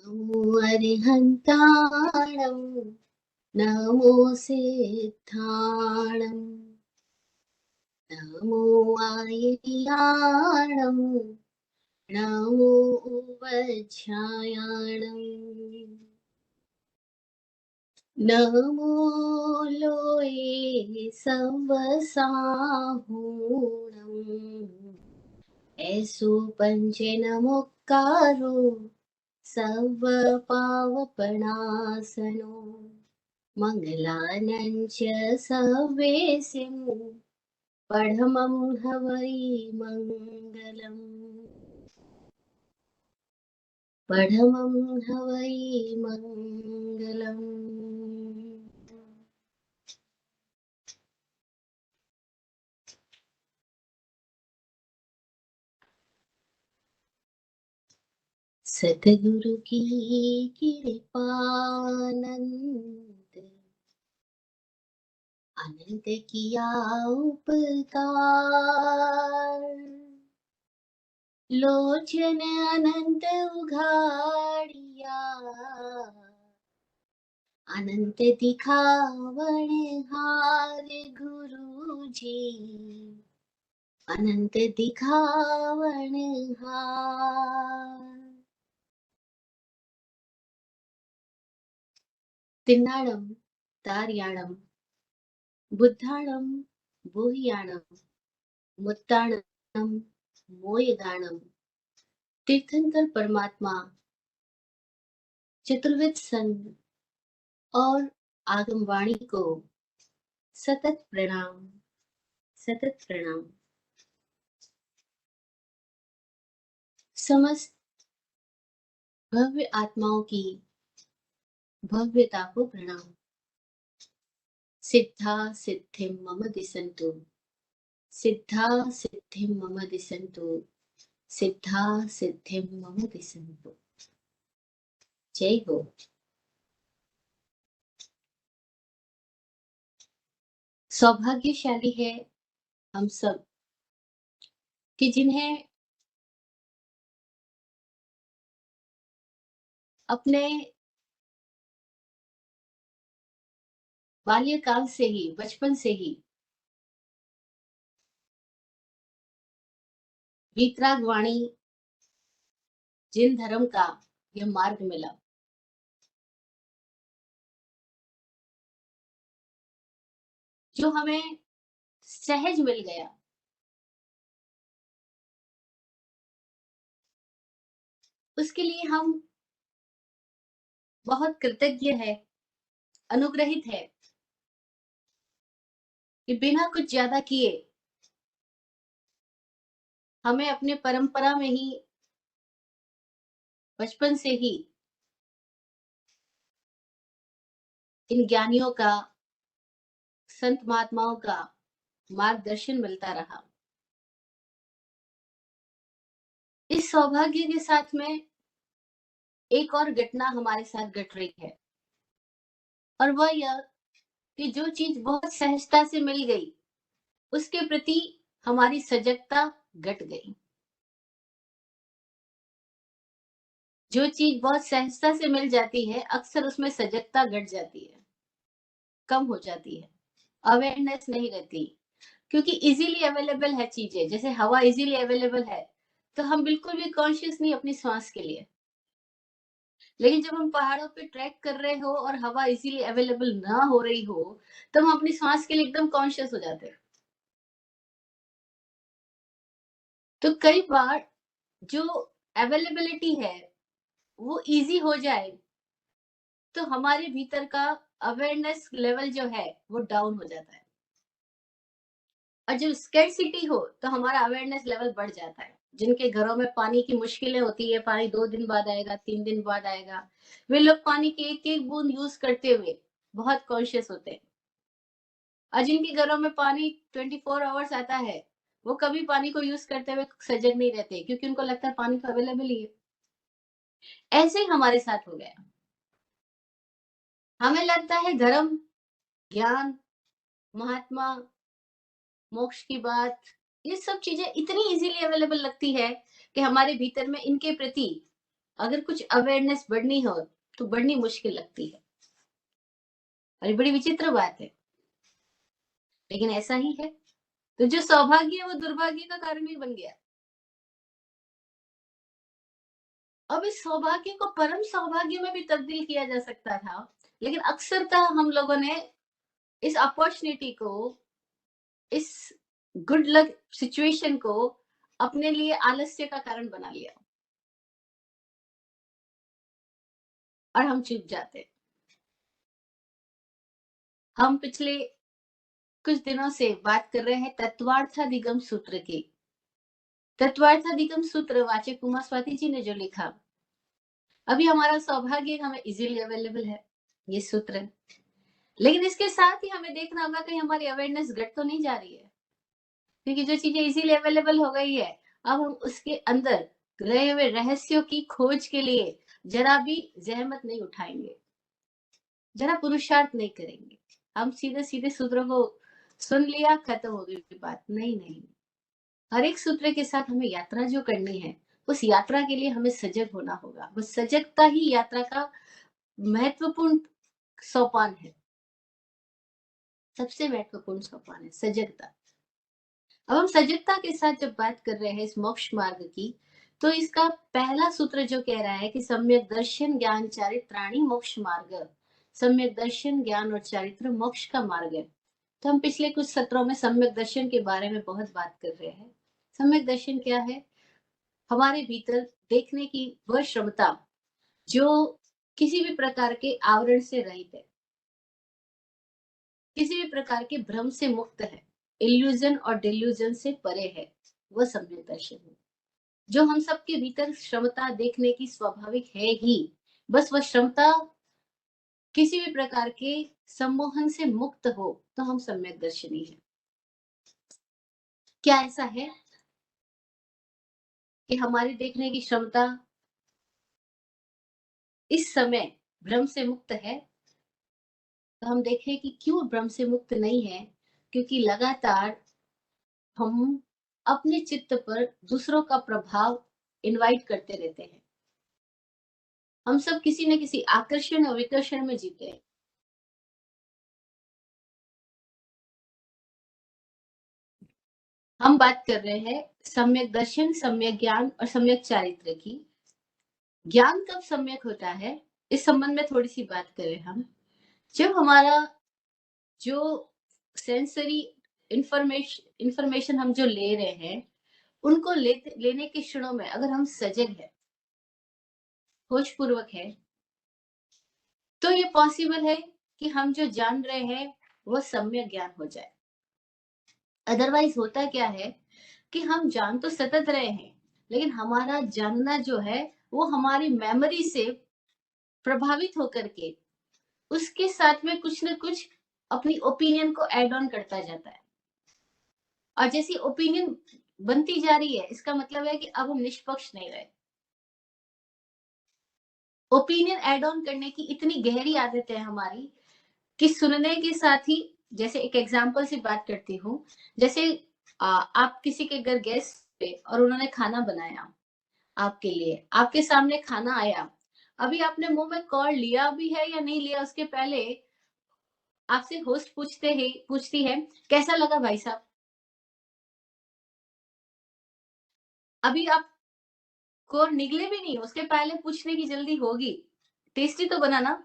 नमो अरिहन्ताणं नमो सिद्धाणं नमो आयर्याणं नमो उपध्यायाणं नमो लोये सवसाहूणम् ऐसो पञ्चनमुक्कारो सर्वपावपणासनो मङ्गलानं च सव्येसिं पढमं हवै मङ्गलम् पढमं हवै मङ्गलम्। सतगुरु की कृपानंद अनंत किया उपकार लोचन अनंत उघाड़िया अनंत दिखावन हार गुरु जी अनंत दिखावन हार। तिन्नाणम तार्याणम बुद्धाणम बोहियाणम मुत्ताणम मोयदानम। तीर्थंकर परमात्मा चतुर्विद संघ और आगमवाणी को सतत प्रणाम, सतत प्रणाम। समस्त भव्य आत्माओं की भव्यता को प्रणाम। सिद्धा सिद्धिं मम दिसन्तु, सिद्धा सिद्धिं मम दिसन्तु, सिद्धा सिद्धिं मम दिसन्तु। जय हो। सौभाग्यशाली है हम सब कि जिन्हें अपने बाल्यकाल से ही, बचपन से ही वीतराग वाणी जिन धर्म का यह मार्ग मिला, जो हमें सहज मिल गया। उसके लिए हम बहुत कृतज्ञ है, अनुग्रहित है कि बिना कुछ ज्यादा किए हमें अपने परंपरा में ही बचपन से ही इन ज्ञानियों का, संत महात्माओं का मार्गदर्शन मिलता रहा। इस सौभाग्य के साथ में एक और घटना हमारे साथ घट रही है, और वह यह कि जो चीज बहुत सहजता से मिल गई उसके प्रति हमारी सजगता घट गई। जो चीज बहुत सहजता से मिल जाती है अक्सर उसमें सजगता घट जाती है, कम हो जाती है, अवेयरनेस नहीं रहती, क्योंकि इजीली अवेलेबल है चीजें। जैसे हवा इजीली अवेलेबल है तो हम बिल्कुल भी कॉन्शियस नहीं अपनी सांस के लिए, लेकिन जब हम पहाड़ों पे ट्रैक कर रहे हो और हवा इजीली अवेलेबल ना हो रही हो तो हम अपनी सांस के लिए एकदम कॉन्शियस हो जाते हैं। तो कई बार जो अवेलेबिलिटी है वो इजी हो जाए तो हमारे भीतर का अवेयरनेस लेवल जो है वो डाउन हो जाता है, और जब स्कैरसिटी हो तो हमारा अवेयरनेस लेवल बढ़ जाता है। जिनके घरों में पानी की मुश्किलें होती है, पानी 2 दिन बाद आएगा, 3 दिन बाद आएगा, वे लोग पानी की एक-एक बूंद यूज करते हुए बहुत कॉन्शियस होते हैं। और जिनके घरों में पानी 24 आवर्स आता है, वो कभी पानी को यूज करते हुए सजग नहीं रहते, क्योंकि उनको लगता है पानी तो अवेलेबल ही है। ऐसे ही हमारे साथ हो गया। हमें लगता है धर्म, ज्ञान, महात्मा, मोक्ष की बात, ये सब चीजें इतनी इजीली अवेलेबल लगती है कि हमारे भीतर में इनके प्रति अगर कुछ अवेयरनेस बढ़नी हो तो बढ़नी मुश्किल लगती है, और ये बड़ी विचित्र बात है, लेकिन ऐसा ही है। तो जो सौभाग्य है वो दुर्भाग्य का कारण ही बन गया। अब इस सौभाग्य को परम सौभाग्य में भी तब्दील किया जा सकता था, लेकिन अक्सरतः हम लोगों ने इस अपॉर्चुनिटी को, इस गुड लक सिचुएशन को अपने लिए आलस्य का कारण बना लिया और हम चूक जाते हैं। हम पिछले कुछ दिनों से बात कर रहे हैं तत्वार्थाधिगम सूत्र की। तत्वार्थाधिगम सूत्र वाचक कुमार स्वाति जी ने जो लिखा, अभी हमारा सौभाग्य हमें इजीली अवेलेबल है ये सूत्र, लेकिन इसके साथ ही हमें देखना होगा कहीं हमारी अवेयरनेस घट तो नहीं जा रही है, क्योंकि जो चीजें इजीली अवेलेबल हो गई है, अब हम उसके अंदर रहे हुए रहस्यों की खोज के लिए जरा भी जहमत नहीं उठाएंगे, जरा पुरुषार्थ नहीं करेंगे। हम सीधे सीधे सूत्रों को सुन लिया, खत्म हो गई बात। नहीं नहीं, हर एक सूत्र के साथ हमें यात्रा जो करनी है, उस यात्रा के लिए हमें सजग होना होगा। वो सजगता ही यात्रा का महत्वपूर्ण सोपान है, सबसे महत्वपूर्ण सोपान है सजगता। अब हम सजगता के साथ जब बात कर रहे हैं इस मोक्ष मार्ग की, तो इसका पहला सूत्र जो कह रहा है कि सम्यक दर्शन ज्ञान चारित्राणी मोक्ष मार्ग, सम्यक दर्शन ज्ञान और चारित्र मोक्ष का मार्ग है। तो हम पिछले कुछ सत्रों में सम्यक दर्शन के बारे में बहुत बात कर रहे हैं। सम्यक दर्शन क्या है? हमारे भीतर देखने की वह क्षमता जो किसी भी प्रकार के आवरण से रहित है, किसी भी प्रकार के भ्रम से मुक्त है, इल्यूजन और डिल्यूजन से परे है, वह सम्यक दर्शन है। जो हम सबके भीतर क्षमता देखने की स्वाभाविक है ही, बस वह क्षमता किसी भी प्रकार के सम्मोहन से मुक्त हो, तो हम सम्यक दर्शनी है। क्या ऐसा है कि हमारी देखने की क्षमता इस समय भ्रम से मुक्त है? तो हम देखें कि क्यों भ्रम से मुक्त नहीं है, क्योंकि लगातार हम अपने चित्त पर दूसरों का प्रभाव इनवाइट करते रहते हैं। हम सब किसी न किसी आकर्षण और विकर्षण में जीते हैं। हम बात कर रहे हैं सम्यक दर्शन, सम्यक ज्ञान और सम्यक चारित्र की। ज्ञान कब सम्यक होता है, इस संबंध में थोड़ी सी बात करें हम। जब हमारा जो सेंसरी इंफॉर्मेशन हम जो ले रहे हैं, उनको लेने के क्षणों में अगर हम सजग है, होश पूर्वक है, तो ये पॉसिबल है कि हम जो जान रहे हैं वो सम्यक ज्ञान हो जाए। अदरवाइज होता क्या है कि हम जान तो सतत रहे हैं, लेकिन हमारा जानना जो है वो हमारी मेमोरी से प्रभावित होकर के उसके साथ में कुछ ना कुछ अपनी ओपिनियन को ऐड ऑन करता जाता है। और जैसी ओपिनियन बनती जा रही है, इसका मतलब है कि अब हम निष्पक्ष नहीं रहे। ओपिनियन ऐड ऑन करने की इतनी गहरी आदत है हमारी कि सुनने के साथ ही, जैसे एक एग्जांपल से बात करती हूँ, जैसे आप किसी के घर गेस्ट पे और उन्होंने खाना बनाया आपके लिए, आपके सामने खाना आया, अभी आपने मुंह में कॉर्ड लिया भी है या नहीं लिया, उसके पहले आपसे होस्ट पूछती है कैसा लगा भाई साहब। अभी आप को निगले भी नहीं, उसके पहले पूछने की जल्दी होगी, टेस्टी तो बना ना,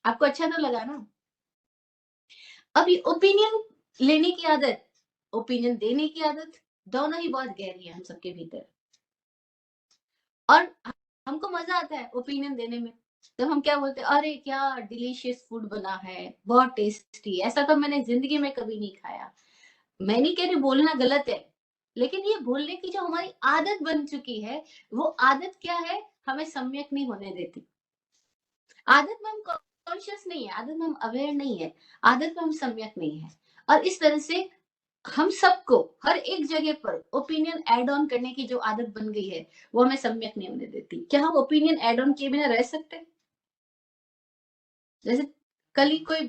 आपको अच्छा तो लगा ना। अभी ओपिनियन लेने की आदत, ओपिनियन देने की आदत, दोनों ही बहुत गहरी है हम सबके भीतर। और हमको मजा आता है ओपिनियन देने में। तो हम क्या बोलते हैं, अरे क्या डिलीशियस फूड बना है, बहुत टेस्टी, ऐसा तो मैंने जिंदगी में कभी नहीं खाया। मैं नहीं कह रही बोलना गलत है, लेकिन ये बोलने की जो हमारी आदत बन चुकी है, वो आदत क्या है, हमें सम्यक नहीं होने देती। आदत में हम कॉन्शियस नहीं है, आदत में हम अवेयर नहीं है, आदत में हम सम्यक नहीं है। और इस तरह से हम सबको हर एक जगह पर ओपिनियन ऐड ऑन करने की जो आदत बन गई है, वो हमें सम्यक नहीं होने देती। क्या हम ओपिनियन ऐड ऑन किए बिना रह सकते हैं? जैसे कल ही कोई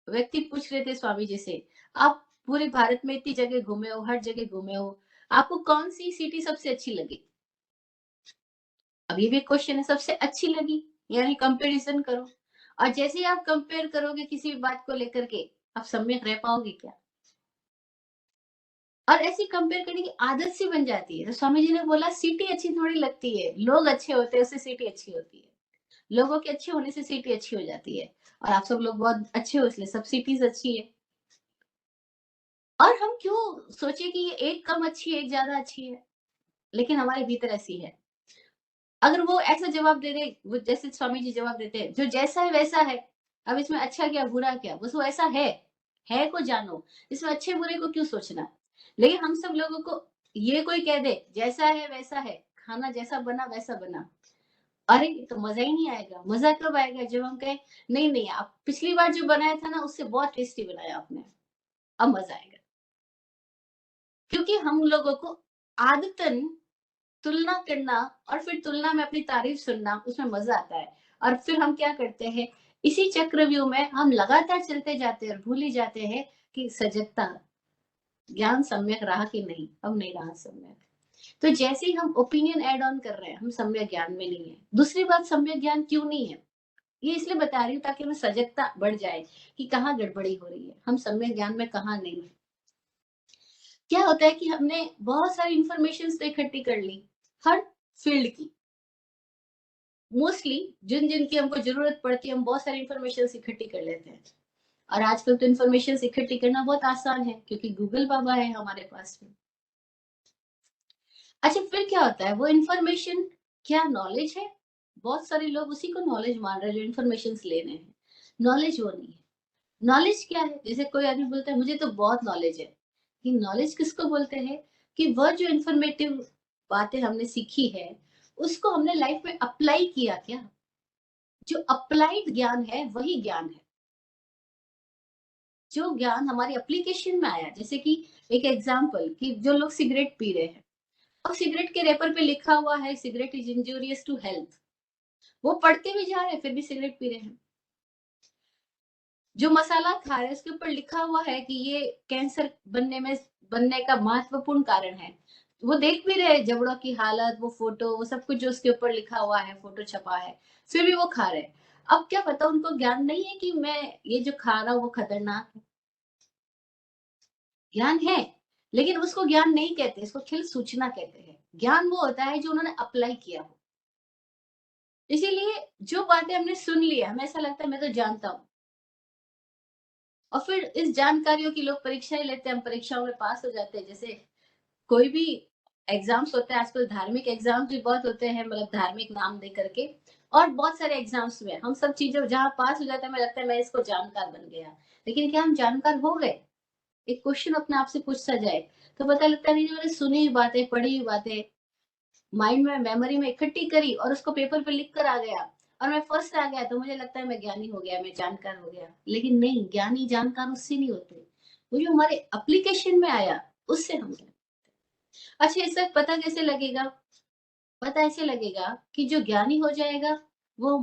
व्यक्ति पूछ रहे थे स्वामी जी से, आप पूरे भारत में इतनी जगह घूमे हो, हर जगह घूमे हो, आपको कौन सी सिटी सबसे अच्छी लगी? अब ये भी क्वेश्चन है, सबसे अच्छी लगी, यानी कंपैरिजन करो। और जैसे ही आप कंपेयर करोगे किसी भी बात को लेकर के, आप सम्यक रह पाओगे क्या? और ऐसी कंपेयर करने की आदत सी बन जाती है। तो स्वामी जी ने बोला सीटी अच्छी थोड़ी लगती है, लोग अच्छे होते हैं उससे सीटी अच्छी होती है। लोगों के अच्छे होने से सीटी अच्छी हो जाती है। और आप सब लोग बहुत अच्छे हो इसलिए सब सिटीज अच्छी है। और हम क्यों सोचे कि ये एक कम अच्छी है, एक ज्यादा अच्छी है, लेकिन हमारे भीतर ऐसी है। अगर वो ऐसा जवाब दे दे, वो जैसे स्वामी जी जवाब देते हैं, जो जैसा है वैसा है, अब इसमें अच्छा क्या बुरा क्या, बस वो ऐसा है को जानो, इसमें अच्छे बुरे को क्यों सोचना। लेकिन हम सब लोगों को ये कोई कह दे जैसा है वैसा है, खाना जैसा बना वैसा बना, अरे ये तो मजा ही नहीं आएगा। मजा कब आएगा? जब हम कहें नहीं नहीं, आप पिछली बार जो बनाया था ना उससे बहुत टेस्टी बनाया आपने, अब मजा आएगा। क्योंकि हम लोगों को आदतन तुलना करना और फिर तुलना में अपनी तारीफ सुनना, उसमें मजा आता है। और फिर हम क्या करते हैं, इसी चक्रव्यूह में हम लगातार चलते जाते हैं और भूल ही जाते हैं कि सजगता, ज्ञान सम्यक रहा कि नहीं, अब नहीं रहा सम्यक। तो जैसे ही हम ओपिनियन ऐड ऑन कर रहे हैं, हम सम्यक ज्ञान में नहीं है। दूसरी बात, सम्यक ज्ञान क्यों नहीं है, ये इसलिए बता रही हूँ ताकि हमें सजगता बढ़ जाए कि कहाँ गड़बड़ी हो रही है, हम सम्यक ज्ञान में कहाँ नहीं है। क्या होता है कि हमने बहुत सारी इंफॉर्मेशन तो इकट्ठी कर ली, हर फील्ड की, मोस्टली जिन जिन की हमको जरूरत पड़ती है, हम बहुत सारी इंफॉर्मेशन इकट्ठी कर लेते हैं। और आजकल तो इंफॉर्मेशन इकट्ठी करना बहुत आसान है क्योंकि गूगल बाबा है हमारे पास में। अच्छा, फिर क्या होता है, वो इंफॉर्मेशन क्या नॉलेज है? बहुत सारे लोग उसी को नॉलेज मान रहे हैं जो इंफॉर्मेशन ले रहे हैं। नॉलेज वो नहीं है। नॉलेज क्या है? जैसे कोई आदमी बोलता है मुझे तो बहुत नॉलेज है, कि नॉलेज किसको बोलते हैं? कि वह जो इंफॉर्मेटिव बातें हमने सीखी है, उसको हमने लाइफ में अप्लाई किया क्या? जो अप्लाइड ज्ञान है वही ज्ञान है। जो ज्ञान हमारी एप्लीकेशन में आया, जैसे कि एक एग्जांपल, कि जो लोग सिगरेट पी रहे हैं, अब सिगरेट के रेपर पे लिखा हुआ है cigarette is injurious to health, वो पढ़ते भी जा रहे हैं फिर भी सिगरेट पी रहे हैं। जो मसाला खा रहे हैं उसके ऊपर लिखा हुआ है कि ये कैंसर बनने का महत्वपूर्ण कारण है, वो देख भी रहे हैं जबड़ों की हालत, वो फोटो, वो सब कुछ जो उसके ऊपर लिखा हुआ है, फोटो छपा है, फिर भी वो खा रहे हैं। अब क्या पता उनको ज्ञान नहीं है कि मैं ये जो खा रहा हूँ वो खतरनाक है। ज्ञान है, लेकिन उसको ज्ञान नहीं कहते, इसको खिल सूचना कहते हैं। ज्ञान वो होता है जो उन्होंने अप्लाई किया हो। इसीलिए जो बातें हमने सुन ली है, हमें ऐसा लगता है मैं तो जानता हूँ, और फिर इस जानकारियों की लोग परीक्षाएं लेते हैं, हम परीक्षाओं में पास हो जाते हैं। जैसे कोई भी एग्जाम्स होते हैं, आजकल धार्मिक एग्जाम्स भी बहुत होते हैं, मतलब धार्मिक नाम दे करके, और बहुत सारे एग्जाम्स में हम सब चीजों जहाँ पास हो जाते हैं, हमें लगता है मैं इसको जानकार बन गया। लेकिन क्या हम जानकार हो गए? एक क्वेश्चन अपने आप से पूछता जाए तो पता लगता है नहीं, जो मैंने सुनी हुई बातें, पढ़ी हुई बातें, माइंड में, मेमोरी में इकट्ठी करी और उसको पेपर पे लिख कर आ गया, और मैं फर्स्ट आ गया, तो मुझे लगता है मैं ज्ञानी हो गया, मैं जानकार हो गया। लेकिन नहीं, ज्ञानी जानकार उससे नहीं होते, वो जो हमारे एप्लीकेशन में आया उससे हम हैं। अच्छा, इससे पता कैसे लगेगा? पता ऐसे लगेगा कि जो ज्ञानी हो जाएगा वो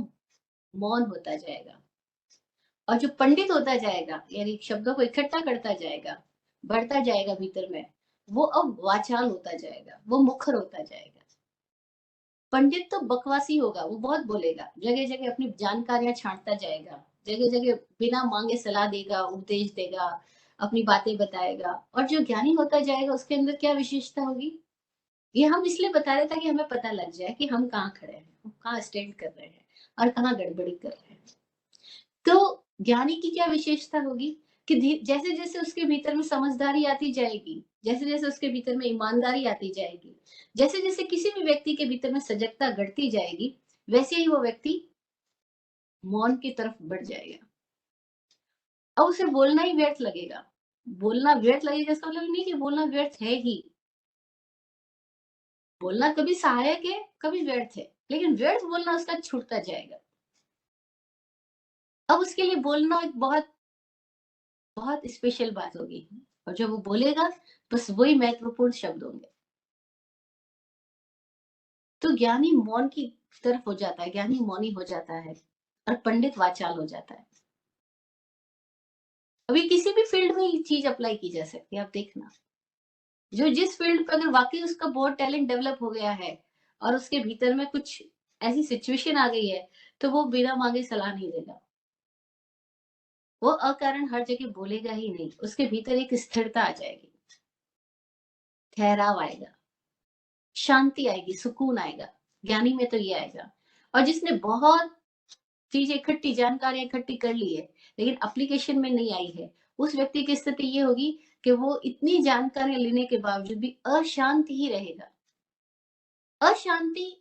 मौन होता जाएगा, और जो पंडित होता जाएगा, यानी शब्दों को इकट्ठा करता जाएगा, बढ़ता जाएगा भीतर में, वो अब वाचाल होता जाएगा, वो मुखर होता जाएगा। पंडित तो बकवासी होगा, वो बहुत बोलेगा, जगह जगह अपनी जानकारियां छांटता जाएगा, जगह जगह बिना मांगे सलाह देगा, उपदेश देगा, अपनी बातें बताएगा। और जो ज्ञानी होता जाएगा उसके अंदर क्या विशेषता होगी, ये हम इसलिए बता रहे ताकि हमें पता लग जाए कि हम कहाँ खड़े हैं, हम कहाँ स्टैंड कर रहे हैं और कहाँ गड़बड़ी कर रहे हैं। तो ज्ञानी की क्या विशेषता होगी, कि जैसे जैसे उसके भीतर में समझदारी आती जाएगी, जैसे जैसे उसके भीतर में ईमानदारी आती जाएगी, जैसे जैसे किसी भी व्यक्ति के भीतर में सजगता बढ़ती जाएगी, वैसे ही वो व्यक्ति मौन की तरफ बढ़ जाएगा। अब उसे बोलना ही व्यर्थ लगेगा। बोलना व्यर्थ लगेगा इसका मतलब नहीं कि बोलना व्यर्थ है ही। बोलना कभी सहायक है, कभी व्यर्थ है, लेकिन व्यर्थ बोलना उसका छूटता जाएगा। अब उसके लिए बोलना एक बहुत बहुत स्पेशल बात होगी, और जब वो बोलेगा बस वही महत्वपूर्ण शब्द होंगे। तो ज्ञानी मौन की तरफ हो जाता है, ज्ञानी मौनी हो जाता है, और पंडित वाचाल हो जाता है। अभी किसी भी फील्ड में ये चीज अप्लाई की जा सकती है, आप देखना। जो जिस फील्ड पे अगर वाकई उसका बहुत टैलेंट डेवलप हो गया है और उसके भीतर में कुछ ऐसी सिचुएशन आ गई है, तो वो बिना माँगे सलाह नहीं देगा। वो अकारण हर जगह बोलेगा ही नहीं, उसके भीतर एक स्थिरता आ जाएगी, ठहराव आएगा, शांति आएगी, सुकून आएगा। ज्ञानी में तो ये आएगा। और जिसने बहुत चीज़ें इकट्ठी जानकारियाँ इकट्ठी कर ली है, लेकिन एप्लीकेशन में नहीं आई है, उस व्यक्ति की स्थिति ये होगी कि वो इतनी जानकारियाँ लेने के बावजूद भी अशांत ही रहेगा। अशांति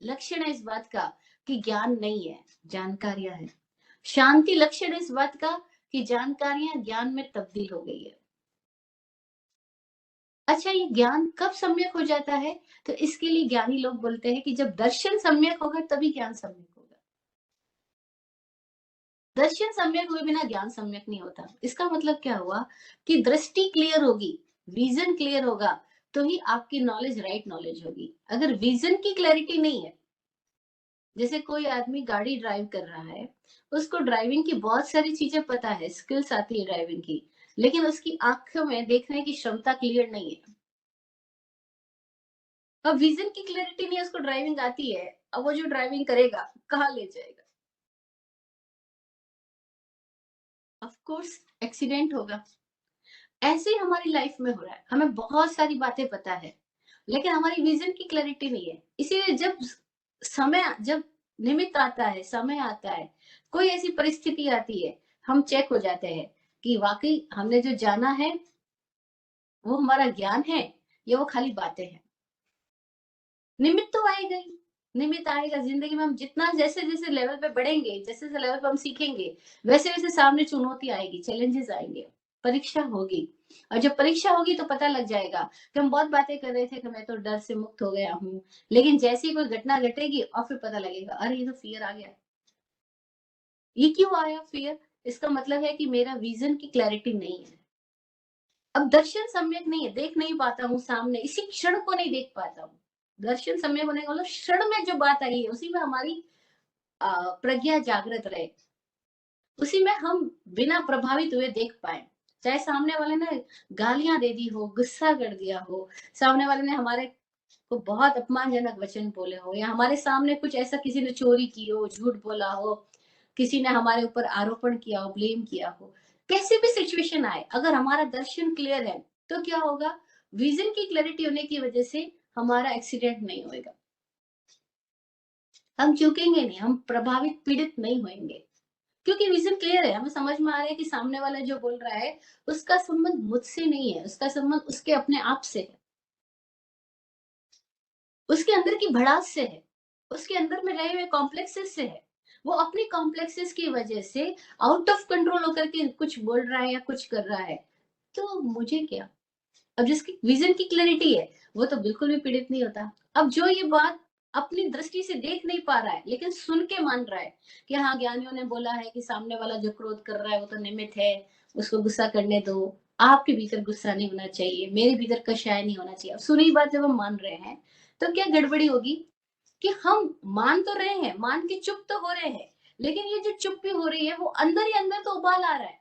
लक्षण है इस बात का कि ज्ञान नहीं है, जानकारियाँ हैं। शांति लक्षण है इस बात का कि जानकारियाँ ज्ञान में तब्दील हो गई है। अच्छा, ये ज्ञान कब सम्यक हो जाता है? तो इसके लिए ज्ञानी लोग बोलते हैं कि जब दर्शन सम्यक होगा तभी ज्ञान सम्यक होगा। दर्शन सम्यक हुए बिना ज्ञान सम्यक नहीं होता। इसका मतलब क्या हुआ कि दृष्टि क्लियर होगी, विजन क्लियर होगा, तो ही आपकी नॉलेज राइट नॉलेज होगी। अगर विजन की क्लैरिटी नहीं है, जैसे कोई आदमी गाड़ी ड्राइव कर रहा है, उसको ड्राइविंग की बहुत सारी चीजें पता है, स्किल्स आती है ड्राइविंग की, लेकिन उसकी आंखों में देखने की क्षमता क्लियर नहीं है। अब विजन की क्लैरिटी नहीं है, उसको ड्राइविंग आती है, अब वो जो ड्राइविंग करेगा कहाँ ले जाएगा? ऑफ कोर्स एक्सीडेंट होगा। ऐसे ही हमारी लाइफ में हो रहा है, हमें बहुत सारी बातें पता है, लेकिन हमारी विजन की क्लैरिटी नहीं है। इसीलिए जब निमित्त आता है, समय आता है, कोई ऐसी परिस्थिति आती है, हम चेक हो जाते हैं कि वाकई हमने जो जाना है वो हमारा ज्ञान है या वो खाली बातें हैं। निमित्त तो आएगा ही, निमित्त आएगा जिंदगी में। हम जितना जैसे जैसे लेवल पे बढ़ेंगे, जैसे जैसे लेवल पे हम सीखेंगे, वैसे वैसे सामने चुनौती आएगी, चैलेंजेस आएंगे, परीक्षा होगी। और जब परीक्षा होगी तो पता लग जाएगा कि हम बहुत बातें कर रहे थे कि मैं तो डर से मुक्त हो गया हूँ, लेकिन जैसे ही कोई घटना घटेगी और फिर पता लगेगा अरे ये तो फियर आ गया। ये क्यों आया फियर? इसका मतलब है कि मेरा विजन की क्लैरिटी नहीं है। अब दर्शन सम्यक नहीं है, देख नहीं पाता हूँ सामने, इसी क्षण को नहीं देख पाता हूँ। दर्शन सम्यक होने का मतलब क्षण में जो बात आई है उसी में हमारी प्रज्ञा जागृत रहे, उसी में हम बिना प्रभावित हुए देख पाए। चाहे सामने वाले ने गालियां दे दी हो, गुस्सा कर दिया हो, सामने वाले ने हमारे को बहुत अपमानजनक वचन बोले हो, या हमारे सामने कुछ ऐसा किसी ने चोरी की हो, झूठ बोला हो, किसी ने हमारे ऊपर आरोपण किया हो, ब्लेम किया हो, कैसी भी सिचुएशन आए, अगर हमारा दर्शन क्लियर है तो क्या होगा? विजन की क्लैरिटी होने की वजह से हमारा एक्सीडेंट नहीं होएगा, हम चूकेंगे नहीं, हम प्रभावित पीड़ित नहीं होंगे, क्योंकि विजन क्लियर है। हमें समझ में आ रहा है कि सामने वाला जो बोल रहा है उसका संबंध मुझसे नहीं है, उसका संबंध उसके अपने आप से है, उसके अंदर की भड़ास से है, उसके अंदर में रहे हुए कॉम्प्लेक्सेस से है। वो अपनी कॉम्प्लेक्सेस की वजह से आउट ऑफ कंट्रोल होकर के कुछ बोल रहा है या कुछ कर रहा है, तो मुझे क्या? अब जिसकी विजन की क्लैरिटी है वो तो बिल्कुल भी पीड़ित नहीं होता। अब जो ये बात अपनी दृष्टि से देख नहीं पा रहा है लेकिन सुन के मान रहा है कि हाँ, ज्ञानियों ने बोला है कि सामने वाला जो क्रोध कर रहा है वो तो निमित्त है, उसको गुस्सा करने दो, आपके भीतर गुस्सा नहीं होना चाहिए, मेरे भीतर कषाय नहीं होना चाहिए। अब सुनी बात जब हम मान रहे हैं तो क्या गड़बड़ी होगी कि हम मान तो रहे हैं, मान के चुप तो हो रहे हैं, लेकिन ये जो चुप्पी हो रही है वो अंदर ही अंदर तो उबाल आ रहा है,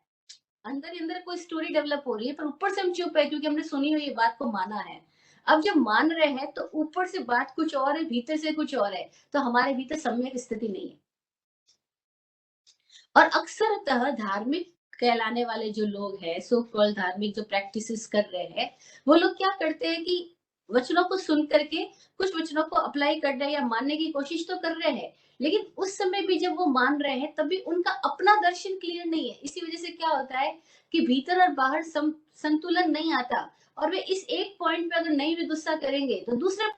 अंदर ही अंदर कोई स्टोरी डेवलप हो रही है, पर ऊपर से हम चुप है क्योंकि हमने सुनी हुई ये बात को माना है। अब जब मान रहे हैं तो ऊपर से बात कुछ और है, भीतर से कुछ और है, तो हमारे भीतर सम्यक स्थिति नहीं है। और अक्सरतः धार्मिक कहलाने वाले जो लोग हैं, सो कॉल्ड धार्मिक जो प्रैक्टिसेस कर रहे हैं, वो लोग क्या करते हैं कि वचनों को सुन करके कुछ वचनों को अप्लाई कर रहे हैं या मानने की कोशिश तो कर रहे हैं, लेकिन उस समय भी जब वो मान रहे हैं तब भी उनका अपना दर्शन क्लियर नहीं है। इसी वजह से क्या होता है कि भीतर और बाहर संतुलन नहीं आता, और वे इस एक पॉइंट पे अगर नहीं भी गुस्सा करेंगे तो दूसरे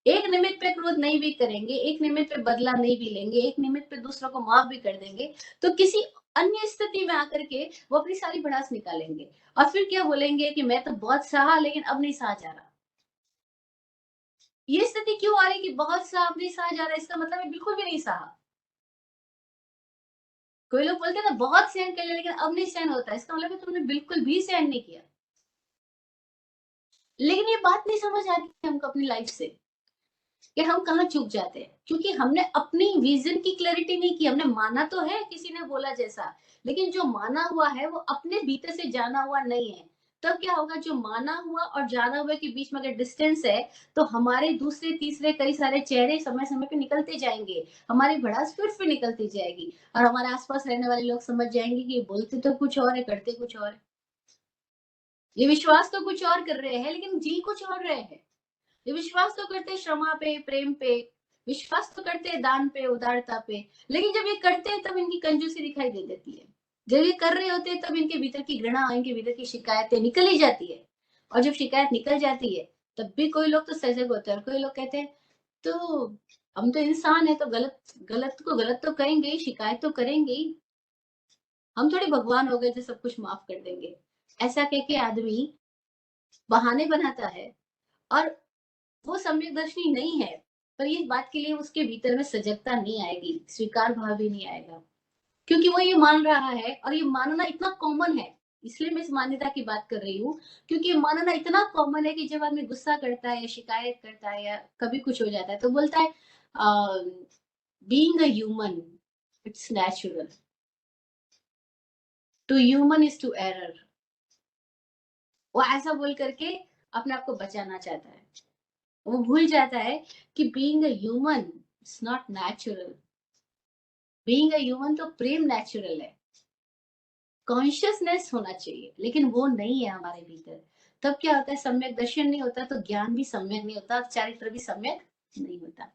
एक निमित्त पे क्रोध नहीं भी करेंगे, एक निमित्त पे बदला नहीं भी लेंगे, एक निमित्त पे दूसरों को माफ भी कर देंगे, तो किसी अन्य स्थिति में आकर के वो अपनी सारी भड़ास निकालेंगे और फिर क्या बोलेंगे कि मैं तो बहुत सहा लेकिन अब नहीं सहा जा रहा। ये स्थिति क्यों आ रही कि बहुत सहा अब नहीं सहा जा रहा? इसका मतलब है बिल्कुल भी नहीं सहा। कोई लोग बोलते हैं ना बहुत सहन कर लिया लेकिन अब नहीं सहन होता, इसका मतलब है तुमने बिल्कुल भी सहन नहीं किया। लेकिन ये बात नहीं समझ आती हमको अपनी लाइफ से कि हम कहाँ चूक जाते हैं, क्योंकि हमने अपनी विजन की क्लैरिटी नहीं की। हमने माना तो है किसी ने बोला जैसा, लेकिन जो माना हुआ है वो अपने भीतर से जाना हुआ नहीं है। तब क्या होगा, जो माना हुआ और जाना हुआ के बीच में अगर डिस्टेंस है, तो हमारे दूसरे तीसरे कई सारे चेहरे समय समय पे निकलते जाएंगे, हमारी भड़ास फिर से निकलती जाएगी, और हमारे आसपास रहने वाले लोग समझ जाएंगे कि ये बोलते तो कुछ और है, करते कुछ और है। ये विश्वास तो कुछ और कर रहे हैं, लेकिन जी कुछ और रहे हैं। ये विश्वास तो करते हैं क्षमा पे, प्रेम पे, विश्वास तो करते हैं दान पे, उदारता पे, लेकिन जब ये करते हैं तब इनकी कंजूसी दिखाई दे देती है। जब ये कर रहे होते हैं तब इनके भीतर की घृणा, इनके भीतर की शिकायतें निकल ही जाती है। और जब शिकायत निकल जाती है, तब भी कोई लोग तो सजग होते हैं और कोई लोग कहते हैं, तो हम तो इंसान है, तो गलत गलत को गलत तो करेंगे ही, शिकायत तो करेंगे ही। हम थोड़ी भगवान हो गए जो सब कुछ माफ कर देंगे। ऐसा कह के आदमी बहाने बनाता है, और वो सम्यकदर्शी नहीं है, पर इस बात के लिए उसके भीतर में सजगता नहीं आएगी, स्वीकार भाव भी नहीं आएगा, क्योंकि वो ये मान रहा है, और ये मानना इतना कॉमन है। इसलिए मैं इस मान्यता की बात कर रही हूँ, क्योंकि ये मानना इतना कॉमन है कि जब आदमी गुस्सा करता है या शिकायत करता है या कभी कुछ हो जाता है, तो बोलता है, being a human, it's natural, to human is to error. वो ऐसा बोल करके अपने आप को बचाना चाहता है। वो भूल जाता है कि being a human it's not natural. Being a human तो प्रेम नेचुरल है, कॉन्शियसनेस होना चाहिए, लेकिन वो नहीं है हमारे भीतर। तब क्या होता है, सम्यक दर्शन नहीं होता, तो ज्ञान भी सम्यक नहीं होता, चारित्र भी सम्यक नहीं होता।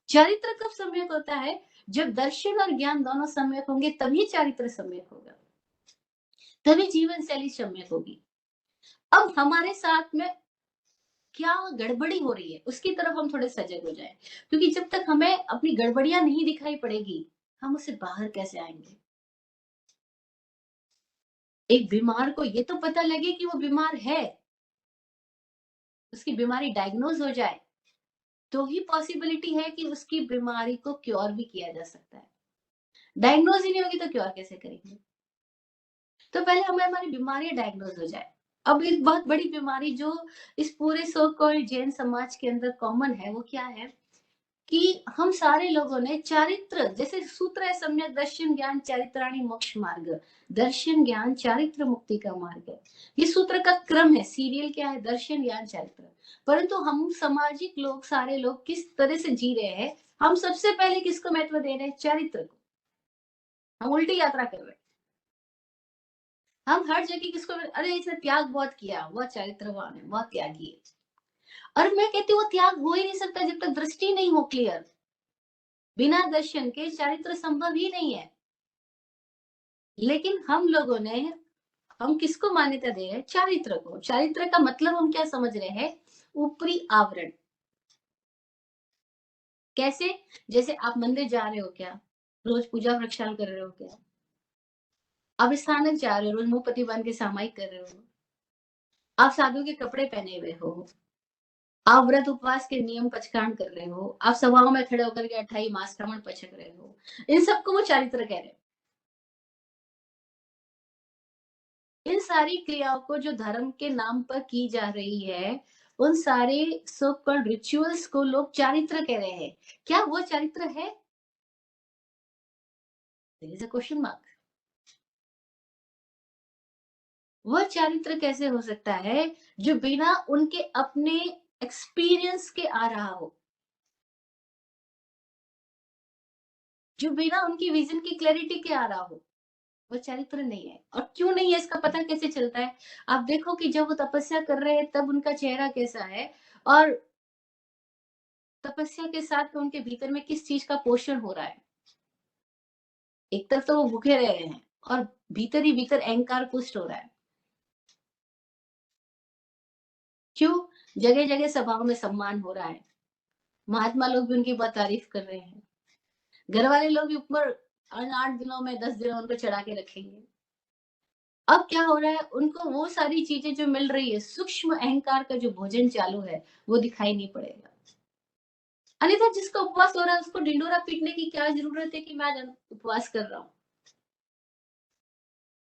चारित्र कब सम्यक होता है, जब दर्शन और ज्ञान दोनों सम्यक होंगे, तभी चारित्र सम्यक होगा, तभी जीवन शैली सम्यक होगी। अब हमारे साथ में क्या गड़बड़ी हो रही है, उसकी तरफ हम थोड़े सजग हो जाएं, क्योंकि जब तक हमें अपनी गड़बड़ियां नहीं दिखाई पड़ेगी, हम उससे बाहर कैसे आएंगे। एक बीमार को ये तो पता लगे कि वो बीमार है, उसकी बीमारी डायग्नोज हो जाए, तो ही पॉसिबिलिटी है कि उसकी बीमारी को क्योर भी किया जा सकता है। डायग्नोज ही नहीं होगी तो क्योर कैसे करेंगे। तो पहले हमें हमारी बीमारी डायग्नोज हो जाए। अब एक बहुत बड़ी बीमारी जो इस पूरे सो कॉल्ड जैन समाज के अंदर कॉमन है, वो क्या है कि हम सारे लोगों ने चारित्र, जैसे सूत्र है, सम्यक दर्शन ज्ञान चारित्राणी मोक्ष मार्ग, दर्शन ज्ञान चारित्र मुक्ति का मार्ग है। ये सूत्र का क्रम है, सीरियल क्या है, दर्शन ज्ञान चारित्र। परंतु हम सामाजिक लोग, सारे लोग किस तरह से जी रहे हैं, हम सबसे पहले किसको महत्व दे रहे हैं, चारित्र को। हम उल्टी यात्रा कर रहे हैं। हम हर जगह किसको, अरे इसने त्याग बहुत किया, वह चारित्रवान है, वह त्यागी है। और मैं कहती हूँ वो त्याग हो ही नहीं सकता जब तक दृष्टि नहीं हो क्लियर। बिना दर्शन के चारित्र संभव ही नहीं है। लेकिन हम लोगों ने, हम किसको मान्यता दे रहे हैं, चारित्र को। चारित्र का मतलब हम क्या समझ रहे हैं, ऊपरी आवरण। कैसे, जैसे आप मंदिर जा रहे हो क्या, रोज पूजा प्रक्षाल कर रहे हो क्या, आप स्थानक जा रहे हो, रोज मुंह पति बांध के सामायिक कर रहे हो, आप साधु के कपड़े पहने हुए हो, आप व्रत उपवास के नियम पचकान कर रहे हो, आप सभाओं में खड़े होकर के अठाई मास श्रवण पचक रहे हो, इन सबको वो चारित्र कह रहे हैं। इन सारी क्रियाओं को जो धर्म के नाम पर की जा रही है, उन सारे सो कॉल्ड रिचुअल्स को लोग चारित्र कह रहे हैं। क्या वो चारित्र है? There is a question mark. वह चारित्र कैसे हो सकता है जो बिना उनके अपने एक्सपीरियंस के आ रहा हो, जो बिना उनकी विजन की क्लैरिटी के आ रहा हो? वो चरित्र नहीं है। और क्यों नहीं है, इसका पता कैसे चलता है? आप देखो कि जब वो तपस्या कर रहे हैं तब उनका चेहरा कैसा है, और तपस्या के साथ में उनके भीतर में किस चीज का पोषण हो रहा है। एक तरफ तो वो भूखे रह रहे हैं, और भीतर ही भीतर अहंकार पुष्ट हो रहा है। क्यों? जगह जगह सभाओं में सम्मान हो रहा है, महात्मा लोग भी उनकी बहुत तारीफ कर रहे हैं, घर वाले लोग भी ऊपर 8 दिनों में 10 दिनों उनको चढ़ा के रखेंगे। अब क्या हो रहा है, उनको वो सारी चीजें जो मिल रही है, सूक्ष्म अहंकार का जो भोजन चालू है, वो दिखाई नहीं पड़ेगा। अन्यथा जिसका उपवास हो रहा है उसको ढिंडोरा पीटने की क्या जरूरत है कि मैं आज उपवास कर रहा हूँ।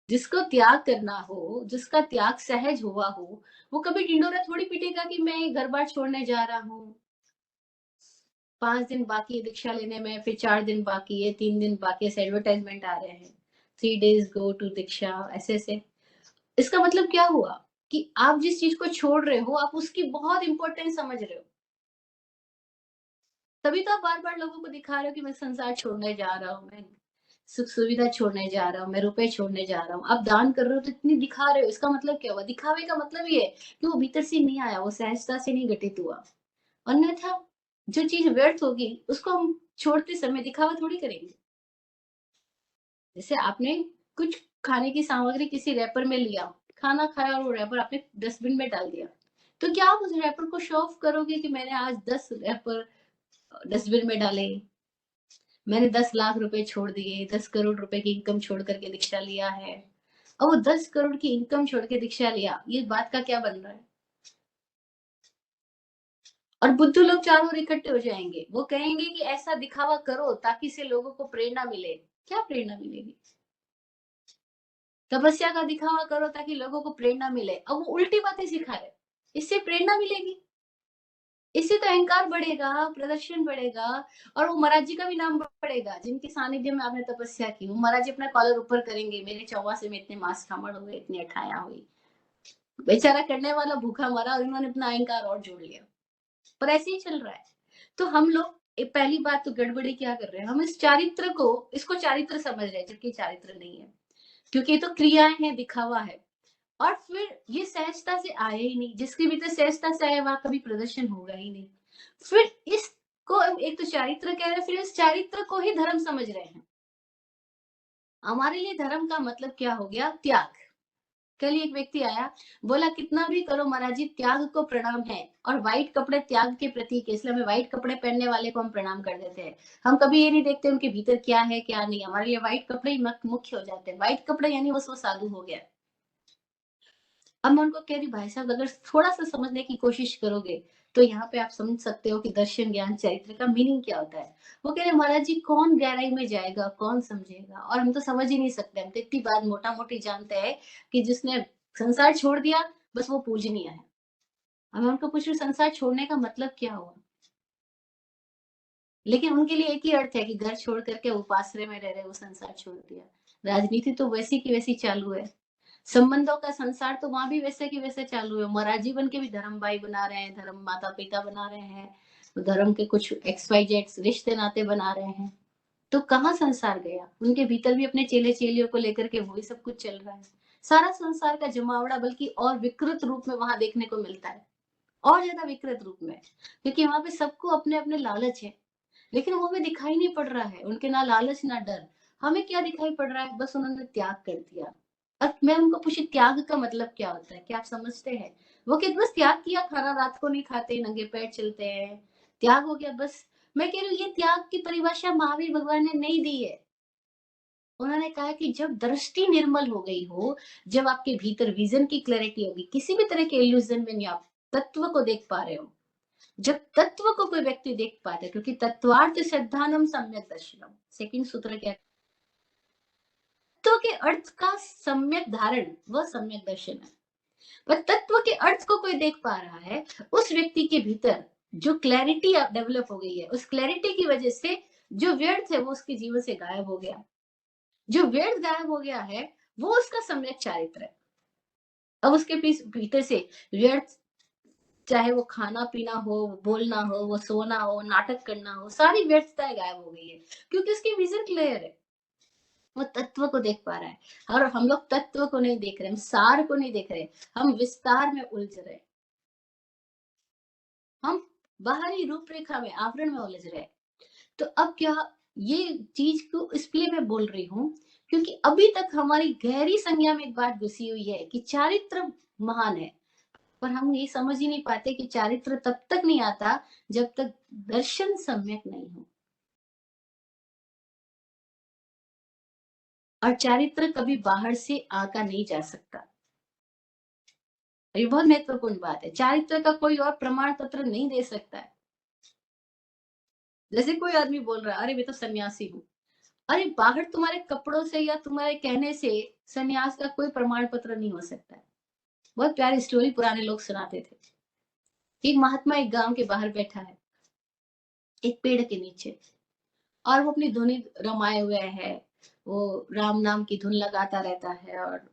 जिसको त्याग करना हो, जिसका त्याग सहज हुआ हो, वो कभी ढिंडोरा थोड़ी पीटेगा कि मैं घर बार छोड़ने जा रहा हूँ, 5 दिन बाकी है दीक्षा लेने में, फिर 4 दिन बाकी है, 3 दिन बाकी है, एडवर्टाइजमेंट आ रहे हैं, 3 days गो टू दीक्षा, ऐसे ऐसे। इसका मतलब क्या हुआ? कि आप जिस चीज को छोड़ रहे हो आप उसकी बहुत इंपॉर्टेंस समझ रहे हो। तभी तो आप बार बार लोगों को दिखा रहे हो कि मैं संसार छोड़ने जा रहा हूँ, मैं सुख सुविधा छोड़ने जा रहा हूँ, मैं रुपए छोड़ने जा रहा हूँ। आप दान कर रहे हो तो इतनी दिखा रहे हो, इसका मतलब क्या हुआ? दिखावे का मतलब ये है कि वो भीतर से नहीं आया, वो सहजता से नहीं घटित हुआ। अन्यथा जो चीज व्यर्थ होगी उसको हम छोड़ते समय दिखावा थोड़ी करेंगे। जैसे आपने कुछ खाने की सामग्री किसी रैपर में लिया, खाना खाया और वो रैपर आपने डस्टबिन में डाल दिया। तो क्या आप उस रैपर को शो ऑफ करोगे कि मैंने आज 10 रैपर डस्टबिन में डाले, मैंने 10 लाख रुपए छोड़ दिए, 10 करोड़ रुपए की इनकम छोड़ करके दीक्षा लिया है। और वो 10 करोड़ की इनकम छोड़ के दीक्षा लिया, ये बात का क्या बन रहा है? और बुद्धू लोग चारों ओर इकट्ठे हो जाएंगे, वो कहेंगे कि ऐसा दिखावा करो ताकि से लोगों को प्रेरणा मिले। क्या प्रेरणा मिलेगी? तपस्या का दिखावा करो ताकि लोगों को प्रेरणा मिले, अब वो उल्टी बातें सिखा रहे। इससे प्रेरणा मिलेगी? इससे तो अहंकार बढ़ेगा, प्रदर्शन बढ़ेगा, और वो महाराज जी का भी नाम बढ़ेगा जिनके सानिध्य में आपने तपस्या की। वो महाराज जी अपना कॉलर ऊपर करेंगे, मेरे चौवासे में इतने मांस खामड़ हुए, इतनी अठाया हुई। बेचारा करने वाला भूखा मरा और इन्होंने अपना अहंकार और जोड़ लिया। पर ऐसे ही चल रहा है। तो हम लोग पहली बात तो गड़बड़ी क्या कर रहे हैं, हम इस चारित्र को, इसको चारित्र समझ रहे हैं जबकि चारित्र नहीं है, क्योंकि ये तो क्रियाएं हैं, दिखावा है। और फिर ये सहजता से आया ही नहीं, जिसके भीतर सहजता से आया वहां कभी प्रदर्शन होगा ही नहीं। फिर इसको एक तो चारित्र कह रहे हैं, फिर इस चारित्र को ही धर्म समझ रहे हैं। हमारे लिए धर्म का मतलब क्या हो गया? त्याग। कल एक व्यक्ति आया, बोला कितना भी करो महाराज जी, त्याग को प्रणाम है, और व्हाइट कपड़े त्याग के प्रतीक है, इसलिए हमें व्हाइट कपड़े पहनने वाले को हम प्रणाम कर देते हैं। हम कभी ये नहीं देखते उनके भीतर क्या है क्या नहीं, हमारे लिए व्हाइट कपड़े ही मुख्य हो जाते हैं। व्हाइट कपड़े यानी बस वो साधु हो गया। अब मैं उनको कह रही, भाई साहब अगर थोड़ा सा समझने की कोशिश करोगे तो यहाँ पे आप समझ सकते हो कि दर्शन ज्ञान चरित्र का मीनिंग क्या होता है। वो कह रहे महाराज जी कौन गहराई में जाएगा, कौन समझेगा, और हम तो समझ ही नहीं सकते, हम तो इतनी बात मोटा मोटी जानते हैं कि जिसने संसार छोड़ दिया बस वो पूजनीय है। अब मैं उनको पूछ रही हूँ, संसार छोड़ने का मतलब क्या हुआ? लेकिन उनके लिए एक ही अर्थ है कि घर छोड़ करके उपाश्रय में रह रहे, वो संसार छोड़ दिया। राजनीति तो वैसी की वैसी चालू है, संबंधों का संसार तो वहां भी वैसे की वैसे चालू है। महाराज जी बन के भी धर्म भाई बना रहे हैं, धर्म माता पिता बना रहे हैं, तो धर्म के कुछ एक्स वाई जेड रिश्ते नाते बना रहे हैं। तो कहाँ संसार गया? उनके भीतर भी अपने चेले चेलियों को लेकर के वही सब कुछ चल रहा है। सारा संसार का जमावड़ा बल्कि और विकृत रूप में वहां देखने को मिलता है, और ज्यादा विकृत रूप में, क्योंकि वहां पे सबको अपने अपने लालच है। लेकिन वो हमें दिखाई नहीं पड़ रहा है, उनके ना लालच ना डर। हमें क्या दिखाई पड़ रहा है? बस उन्होंने त्याग कर दिया। अब मैं उनको पूछी त्याग का मतलब क्या होता है, क्या आप समझते हैं? वो कहते बस त्याग किया, खाना रात को नहीं खाते, नंगे पैर चलते हैं, त्याग हो गया बस। मैं कह रही हूँ ये त्याग की परिभाषा महावीर भगवान ने नहीं दी है। उन्होंने कहा कि जब दृष्टि निर्मल हो गई हो, जब आपके भीतर विजन की क्लैरिटी होगी, किसी भी तरह के इल्यूजन में नहीं, आप तत्व को देख पा रहे हो। जब तत्व को कोई व्यक्ति देख पाता है, क्योंकि तत्वार्थ श्रद्धानम सम्यक दर्शनम, सेकंड सूत्र क्या? तत्व के अर्थ का सम्यक धारण वह सम्यक दर्शन है। पर तत्व के अर्थ को कोई देख पा रहा है, उस व्यक्ति के भीतर जो क्लैरिटी डेवलप हो गई है, उस क्लैरिटी की वजह से जो व्यर्थ है वो उसके जीवन से गायब हो गया। जो व्यर्थ गायब हो गया है वो उसका सम्यक चारित्र है। अब उसके भीतर से व्यर्थ, चाहे वो खाना पीना हो, बोलना हो, वो सोना हो, नाटक करना हो, सारी व्यर्थताएं गायब हो गई है, क्योंकि उसकी विजन क्लियर है। वो तत्व को देख पा रहा है। और हम लोग तत्व को नहीं देख रहे, हम सार को नहीं देख रहे, हम विस्तार में उलझ रहे, हम बाहरी रूपरेखा में, आवरण में उलझ रहे। तो अब क्या, ये चीज को इसलिए मैं बोल रही हूँ क्योंकि अभी तक हमारी गहरी संज्ञा में एक बात घुसी हुई है कि चारित्र महान है, पर हम ये समझ ही नहीं पाते कि चारित्र तब तक नहीं आता जब तक दर्शन सम्यक नहीं हो। और चारित्र कभी बाहर से आका नहीं जा सकता। ये बहुत महत्वपूर्ण बात है, चारित्र का कोई और प्रमाण पत्र नहीं दे सकता है। जैसे कोई आदमी बोल रहा है अरे मैं तो सन्यासी हूँ, अरे बाहर तुम्हारे कपड़ों से या तुम्हारे कहने से सन्यास का कोई प्रमाण पत्र नहीं हो सकता है। बहुत प्यारी स्टोरी पुराने लोग सुनाते थे। एक महात्मा एक गांव के बाहर बैठा है, एक पेड़ के नीचे, और वो अपनी धुनी रमाए हुए है, वो राम नाम की धुन लगाता रहता है, और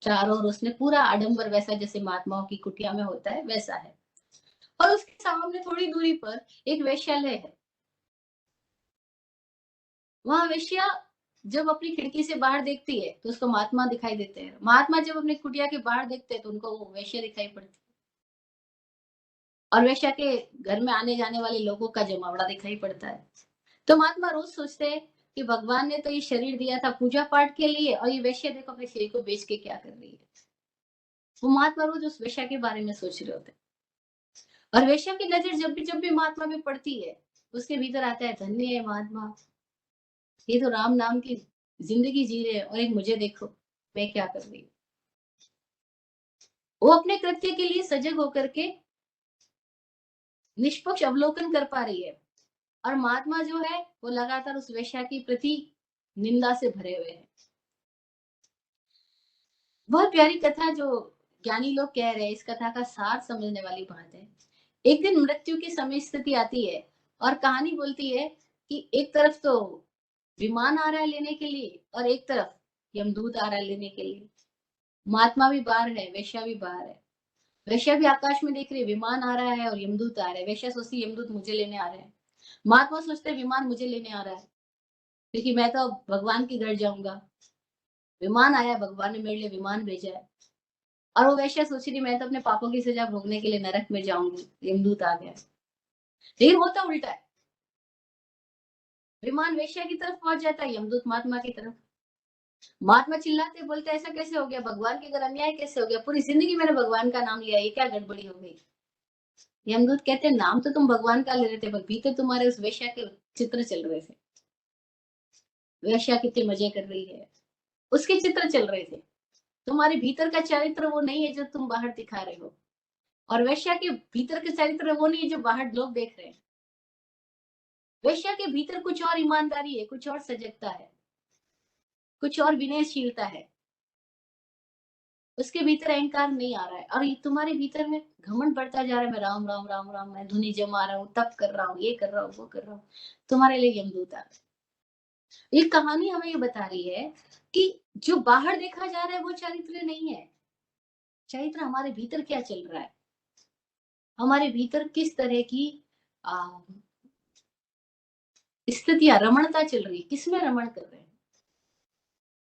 चारों ओर उसने पूरा आडंबर वैसा जैसे महात्माओं की कुटिया में होता है वैसा है। और उसके सामने थोड़ी दूरी पर एक वेश्यालय है। वहाँ वेश्या जब अपनी खिड़की से बाहर देखती है तो उसको महात्मा दिखाई देते हैं। महात्मा जब अपनी कुटिया के बाहर देखते हैं तो उनको वो वेश्या दिखाई पड़ती है। और वेश्या के घर में आने जाने वाले लोगों का जमावड़ा दिखाई पड़ता है। तो महात्मा रोज सोचते हैं कि भगवान ने तो ये शरीर दिया था पूजा पाठ के लिए और ये वेश्या देखो अपने शरीर को बेच के क्या कर रही है। वो महात्मा रोज उस वेश्या के बारे में सोच रहे होते हैं। और वेश्या की नजर जब भी महात्मा में पड़ती है उसके भीतर आता है धन्य है महात्मा, ये तो राम नाम की जिंदगी जी रहे हैं और एक मुझे देखो मैं क्या कर रही हूँ। वो अपने कृत्य के लिए सजग होकर के निष्पक्ष अवलोकन कर पा रही है। और महात्मा जो है वो लगातार उस वेश्या की प्रति निंदा से भरे हुए हैं। बहुत प्यारी कथा जो ज्ञानी लोग कह रहे हैं, इस कथा का सार समझने वाली बात है। एक दिन मृत्यु की समय स्थिति आती है और कहानी बोलती है कि एक तरफ तो विमान आ रहा है लेने के लिए और एक तरफ यमदूत आ रहा है लेने के लिए। महात्मा भी बाहर है, वेश्या भी बाहर है। वेश्या भी आकाश में देख रही है, विमान आ रहा है और यमदूत आ रहा है। वेश्या सोचती है यमदूत मुझे लेने आ रहे हैं। महात्मा सोचते हैं विमान मुझे लेने आ रहा है क्योंकि मैं तो भगवान के घर जाऊंगा। विमान आया, भगवान ने मेरे लिए विमान भेजा है। और वो वैश्या सोच रही मैं तो अपने पापों की सजा भोगने के लिए नरक में जाऊंगी, यमदूत आ गया। लेकिन होता उल्टा है। विमान वेश्या की तरफ पहुंच जाता है, यमदूत महात्मा की तरफ। महात्मा चिल्लाते बोलते ऐसा कैसे हो गया, भगवान के घर अन्याय कैसे हो गया, पूरी जिंदगी मैंने भगवान का नाम लिया, ये क्या गड़बड़ी हो गई। यमदूत कहते हैं नाम तो तुम भगवान का ले रहे थे पर भीतर तुम्हारे उस वेश्या के चित्र चल रहे थे। वेश्या कितने मजे कर रही है, उसके चित्र चल रहे थे। तुम्हारे भीतर का चरित्र वो नहीं है जो तुम बाहर दिखा रहे हो। और वेश्या के भीतर के चरित्र वो नहीं है जो बाहर लोग देख रहे हैं। वेश्या के भीतर कुछ और ईमानदारी है, कुछ और सजगता है, कुछ और विनयशीलता है। उसके भीतर अहंकार नहीं आ रहा है। और ये तुम्हारे भीतर में घमंड बढ़ता जा रहा है, मैं राम राम राम राम, मैं धुनी जमा रहा हूँ, तप कर रहा हूँ, ये कर रहा हूँ, वो कर रहा हूँ। तुम्हारे लिए यमदूत आ गए। ये कहानी हमें ये बता रही है कि जो बाहर देखा जा रहा है वो चरित्र नहीं है। चरित्र हमारे भीतर क्या चल रहा है, हमारे भीतर किस तरह की स्थितियां रमणता चल रही है, किसमें रमण कर रहे हैं।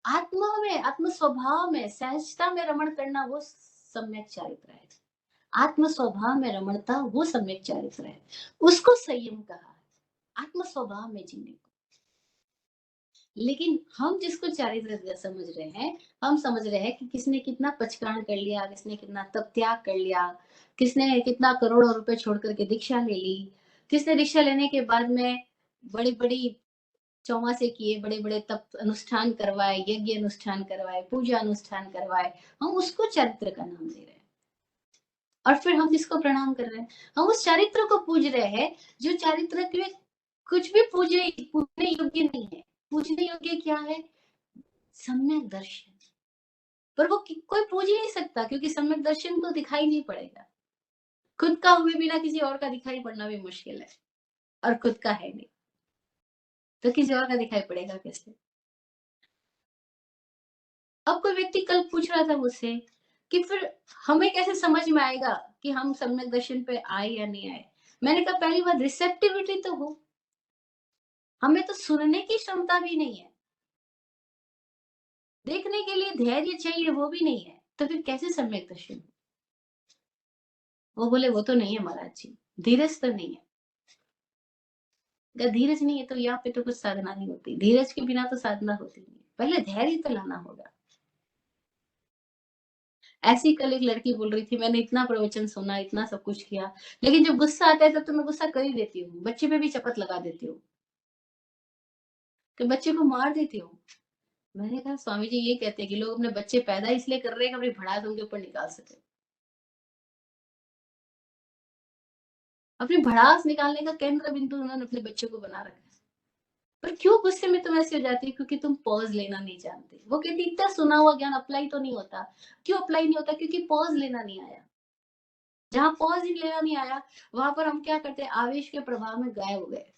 आत्मा में, आत्म स्वभाव में, सहजता में रमण करना वो सम्यक चारित्र है। आत्म स्वभाव में रमणता वो सम्यक चारित्र है। उसको संयम कहा है, आत्म स्वभाव में जीने को। लेकिन हम जिसको चारित्र समझ रहे हैं, हम समझ रहे हैं कि किसने कितना पचकान कर लिया, किसने कितना तप त्याग कर लिया, किसने कितना करोड़ों रुपए छोड़ करके दीक्षा ले ली, किसने दीक्षा लेने के बाद में बड़ी बड़ी चौमासे किए, बड़े बड़े तप अनुष्ठान करवाए, यज्ञ अनुष्ठान करवाए, पूजा अनुष्ठान करवाए। हम उसको चरित्र का नाम दे रहे हैं। और फिर हम किसको प्रणाम कर रहे हैं, हम उस चरित्र को पूज रहे हैं जो चरित्र के कुछ भी पूजने योग्य नहीं है। पूजने योग्य क्या है, सम्यक दर्शन। पर वो कोई पूज ही नहीं सकता क्योंकि सम्यक दर्शन तो दिखाई नहीं पड़ेगा। खुद का हुए बिना किसी और का दिखाई पड़ना भी मुश्किल है और खुद का है नहीं तो किसी और का दिखाई पड़ेगा कैसे। अब कोई व्यक्ति कल पूछ रहा था मुझसे कि फिर हमें कैसे समझ में आएगा कि हम सम्यक दर्शन पे आए या नहीं आए। मैंने कहा पहली बात रिसेप्टिविटी तो हो, हमें तो सुनने की क्षमता भी नहीं है, देखने के लिए धैर्य चाहिए वो भी नहीं है, तो फिर कैसे सम्यक दर्शन। वो बोले वो तो नहीं है महाराज जी, धीरज तो नहीं है। अगर धीरज नहीं है तो यहाँ पे तो कुछ साधना नहीं होती, धीरज के बिना तो साधना होती नहीं, पहले धैर्य तो लाना होगा। ऐसी कल एक लड़की बोल रही थी मैंने इतना प्रवचन सुना, इतना सब कुछ किया, लेकिन जब गुस्सा आता है तब तो मैं गुस्सा कर ही देती हूँ, बच्चे पे भी चपत लगा देती हूँ, कि बच्चे को मार देती हूँ। मैंने कहा स्वामी जी ये कहते हैं कि लोग अपने बच्चे पैदा इसलिए कर रहे हैं कि अपनी भड़ास उनके ऊपर निकाल सके, अपनी भड़ास निकालने का केंद्र बिंदु उन्होंने अपने बच्चे को बना रखा है। पर क्यों गुस्से में तुम ऐसे हो जाती है, क्योंकि तुम पॉज लेना नहीं जानते। वो कहती इतना सुना हुआ ज्ञान अप्लाई तो नहीं होता। क्यों अप्लाई नहीं होता, क्योंकि पॉज लेना नहीं आया। जहां पॉज ही लेना नहीं आया वहां पर हम क्या करते हैं, आवेश के प्रभाव में गायब हो गए।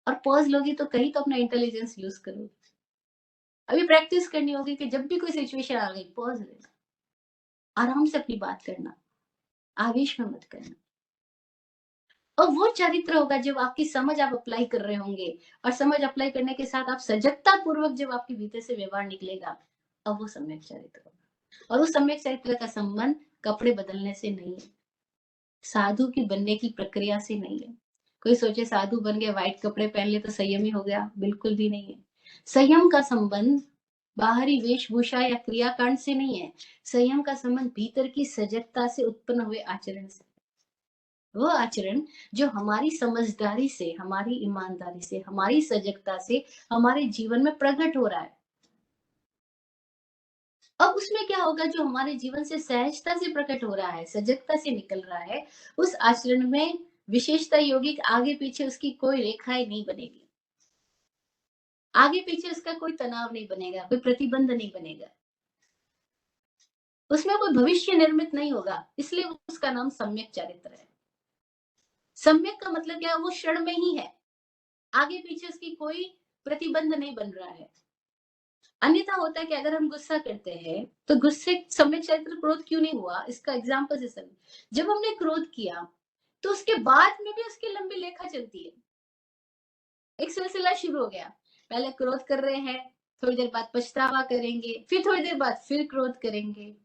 और पॉज लोगी तो कहीं तो अपना इंटेलिजेंस यूज करोगे। अभी प्रैक्टिस करनी होगी कि जब भी कोई सिचुएशन आ गई, पॉज़ लेना, आराम से अपनी बात करना, आवेश में मत करना। और वो चरित्र होगा जब आपकी समझ आप अप्लाई कर रहे होंगे, और समझ अप्लाई करने के साथ आप सजगता पूर्वक जब आपके भीतर से व्यवहार निकलेगा, अब वो सम्यक चरित्र होगा। और उस सम्यक चरित्र का संबंध कपड़े बदलने से नहीं है, साधु की बनने की प्रक्रिया से नहीं है। कोई सोचे साधु बन गए, व्हाइट कपड़े पहन लिए तो संयमी हो गया, बिल्कुल भी नहीं है। संयम का संबंध बाहरी वेशभूषा या क्रियाकांड से नहीं है, संयम का संबंध भीतर की सजगता से उत्पन्न हुए आचरण से। वो आचरण जो हमारी समझदारी से, हमारी ईमानदारी से, हमारी सजगता से हमारे जीवन में प्रकट हो रहा है। अब उसमें क्या होगा, जो हमारे जीवन से सहजता से प्रकट हो रहा है, सजगता से निकल रहा है, उस आचरण में विशेषता यौगिक आगे पीछे उसकी कोई रेखाएं नहीं बनेगी, आगे पीछे उसका कोई तनाव नहीं बनेगा, कोई प्रतिबंध नहीं बनेगा, उसमें कोई भविष्य निर्मित नहीं होगा, इसलिए उसका नाम सम्यक चरित्र है। सम्यक का मतलब क्या है, वो क्षण में ही है, आगे पीछे उसकी कोई प्रतिबंध नहीं बन रहा है। अन्यथा होता है कि अगर हम गुस्सा करते हैं, तो गुस्से सम्यक चरित्र क्रोध क्यों नहीं हुआ, इसका एग्जाम्पल से समझ। जब हमने क्रोध किया, तो उसके बाद में भी उसकी लंबी लेखा चलती है, एक सिलसिला शुरू हो गया। पहले क्रोध कर रहे हैं, थोड़ी देर बाद पछतावा करेंगे, फिर थोड़ी देर बाद फिर क्रोध करेंगे।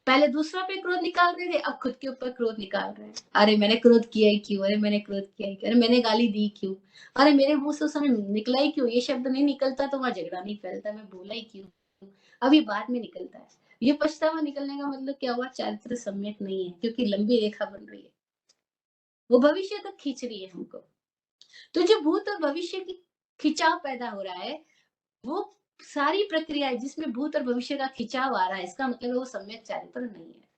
पहले दूसरों पे क्रोध निकाल रहे थे, अब खुद के ऊपर क्रोध निकाल रहे हैं। अरे मैंने क्रोध किया ही क्यों, अरे मैंने क्रोध किया ही क्यों, अरे मैंने गाली दी क्यों, अरे मेरे मुंह से उस समय निकला ही क्यों, ये शब्द नहीं निकलता तो वहां झगड़ा नहीं फैलता, मैं बोला ही क्यों, अभी बाद में निकलता है। ये पछतावा निकलने का मतलब क्या हुआ, चारित्र सम्यक नहीं है, क्योंकि लंबी रेखा बन रही है, वो भविष्य तक खींच रही है हमको। तो जो भूत और भविष्य की खिंचाव पैदा हो रहा है, वो सारी प्रक्रिया जिसमें भूत और भविष्य का खिंचाव आ रहा है, इसका मतलब वो सम्यक चारित्र नहीं है।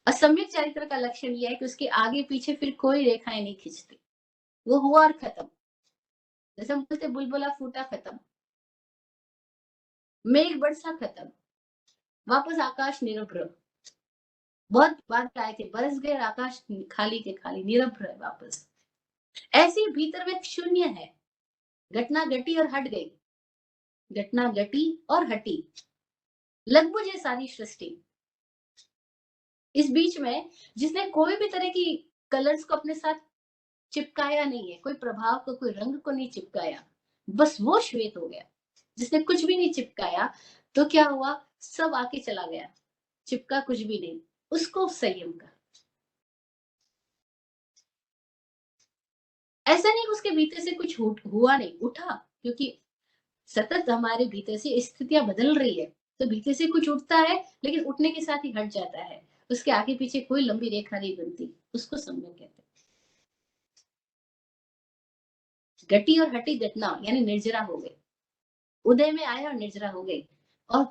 असम्यक चारित्र का लक्षण यह है कि उसके आगे पीछे फिर कोई रेखाएं नहीं खींचती, वो हुआ और खत्म। जैसे हम बोलते बुलबुला फूटा खत्म, मेघ बरसा खत्म, वापस आकाश निरभ्र। बहुत बार आए थे, बरस गए, आकाश खाली के खाली, निरभ्र है वापस। ऐसे ही भीतर में शून्य है, घटना घटी और हट गई, घटना घटी और हटी, लगभग ये सारी सृष्टि। इस बीच में जिसने कोई भी तरह की कलर्स को अपने साथ चिपकाया नहीं है, कोई प्रभाव को, कोई रंग को नहीं चिपकाया, बस वो श्वेत हो गया। जिसने कुछ भी नहीं चिपकाया, तो क्या हुआ, सब आके चला गया, चिपका कुछ भी नहीं, उसको संयम का। ऐसा नहीं कि उसके भीतर से कुछ हुआ नहीं, उठा, क्योंकि सतत हमारे भीतर से स्थितियां बदल रही है, तो भीतर से कुछ उठता है, लेकिन उठने के साथ ही हट जाता है, उसके आगे पीछे कोई लंबी रेखा नहीं बनती, उसको संयम कहते हैं। घटी और हटी घटना यानी निर्जरा हो गई, उदय में आया और निर्जरा हो गई, और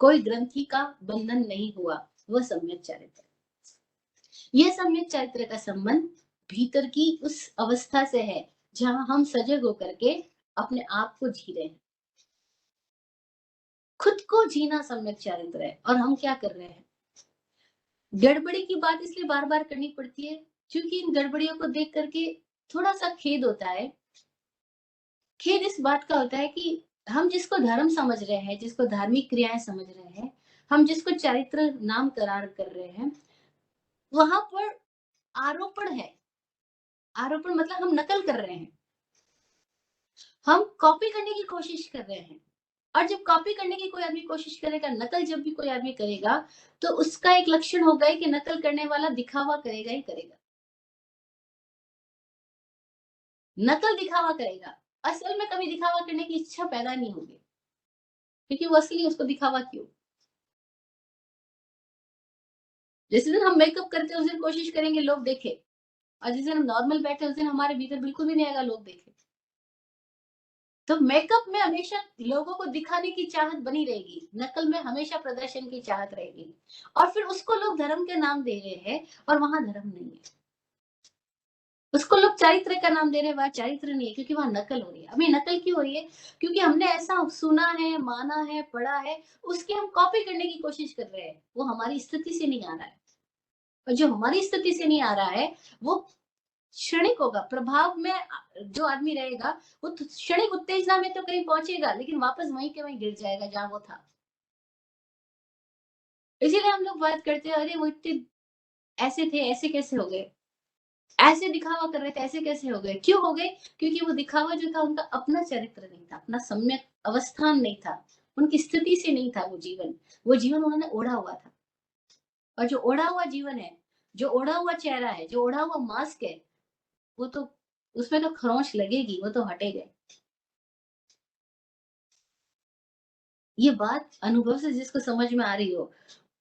कोई ग्रंथि का बंधन नहीं हुआ, वह सम्यक चरित्र। यह सम्यक चरित्र का संबंध भीतर की उस अवस्था से है, जहां हम सजग होकर के अपने आप को जी रहे हैं। खुद को जीना सम्यक चरित्र है। और हम क्या कर रहे हैं, गड़बड़ी की बात इसलिए बार बार करनी पड़ती है, क्योंकि इन गड़बड़ियों को देख करके थोड़ा सा खेद होता है। खेद इस बात का होता है कि हम जिसको धर्म समझ रहे हैं, जिसको धार्मिक क्रियाएं समझ रहे हैं, हम जिसको चरित्र नाम करार कर रहे हैं, वहां पर आरोपण है। आरोपण मतलब हम नकल कर रहे हैं, हम कॉपी करने की कोशिश कर रहे हैं। और जब कॉपी करने की कोई आदमी कोशिश करेगा, नकल जब भी कोई आदमी करेगा, तो उसका एक लक्षण होगा कि नकल करने वाला दिखावा करेगा ही करेगा, नकल दिखावा करेगा। असल में कभी दिखावा करने की इच्छा पैदा नहीं होगी, क्योंकि वो असली है, उसको दिखावा क्यों। जिस दिन हम मेकअप करते हैं, उस दिन कोशिश करेंगे लोग देखे, और जिस दिन हम नॉर्मल बैठे उस दिन हमारे भीतर बिल्कुल भी नहीं आएगा लोग देखे। तो मेकअप में हमेशा लोगों को दिखाने की चाहत बनी रहेगी, नकल में हमेशा प्रदर्शन की चाहत रहेगी, और फिर उसको लोग धर्म के नाम दे रहे हैं, और वहां धर्म नहीं है। उसको लोग चारित्र का नाम दे रहे हैं, वहां चारित्र नहीं है, क्योंकि वहां नकल हो रही है। अभी नकल क्यों हो रही है, क्योंकि हमने ऐसा सुना है, माना है, पढ़ा है, उसकी हम कॉपी करने की कोशिश कर रहे हैं, वो हमारी स्थिति से नहीं आ रहा है। और जो हमारी स्थिति से नहीं आ रहा है, वो क्षणिक होगा, प्रभाव में जो आदमी रहेगा वो तो क्षणिक उत्तेजना में तो कहीं पहुंचेगा, लेकिन वापस वहीं के वहीं गिर जाएगा जहां वो था। इसीलिए हम लोग बात करते हैं, अरे वो इतने ऐसे थे, ऐसे कैसे हो गए, ऐसे दिखावा कर रहे थे, ऐसे कैसे हो गए, क्यों हो गए? क्योंकि वो दिखावा जो था उनका अपना चरित्र नहीं था, अपना सम्यक अवस्थान नहीं था, उनकी स्थिति से नहीं था वो जीवन उन्होंने ओढ़ा हुआ था। और जो ओढ़ा हुआ जीवन है, जो ओढ़ा हुआ चेहरा है, जो ओढ़ा हुआ मास्क है, वो तो उसमें तो खरोंच लगेगी, वो तो हटेगा। ये बात अनुभव से जिसको समझ में आ रही हो,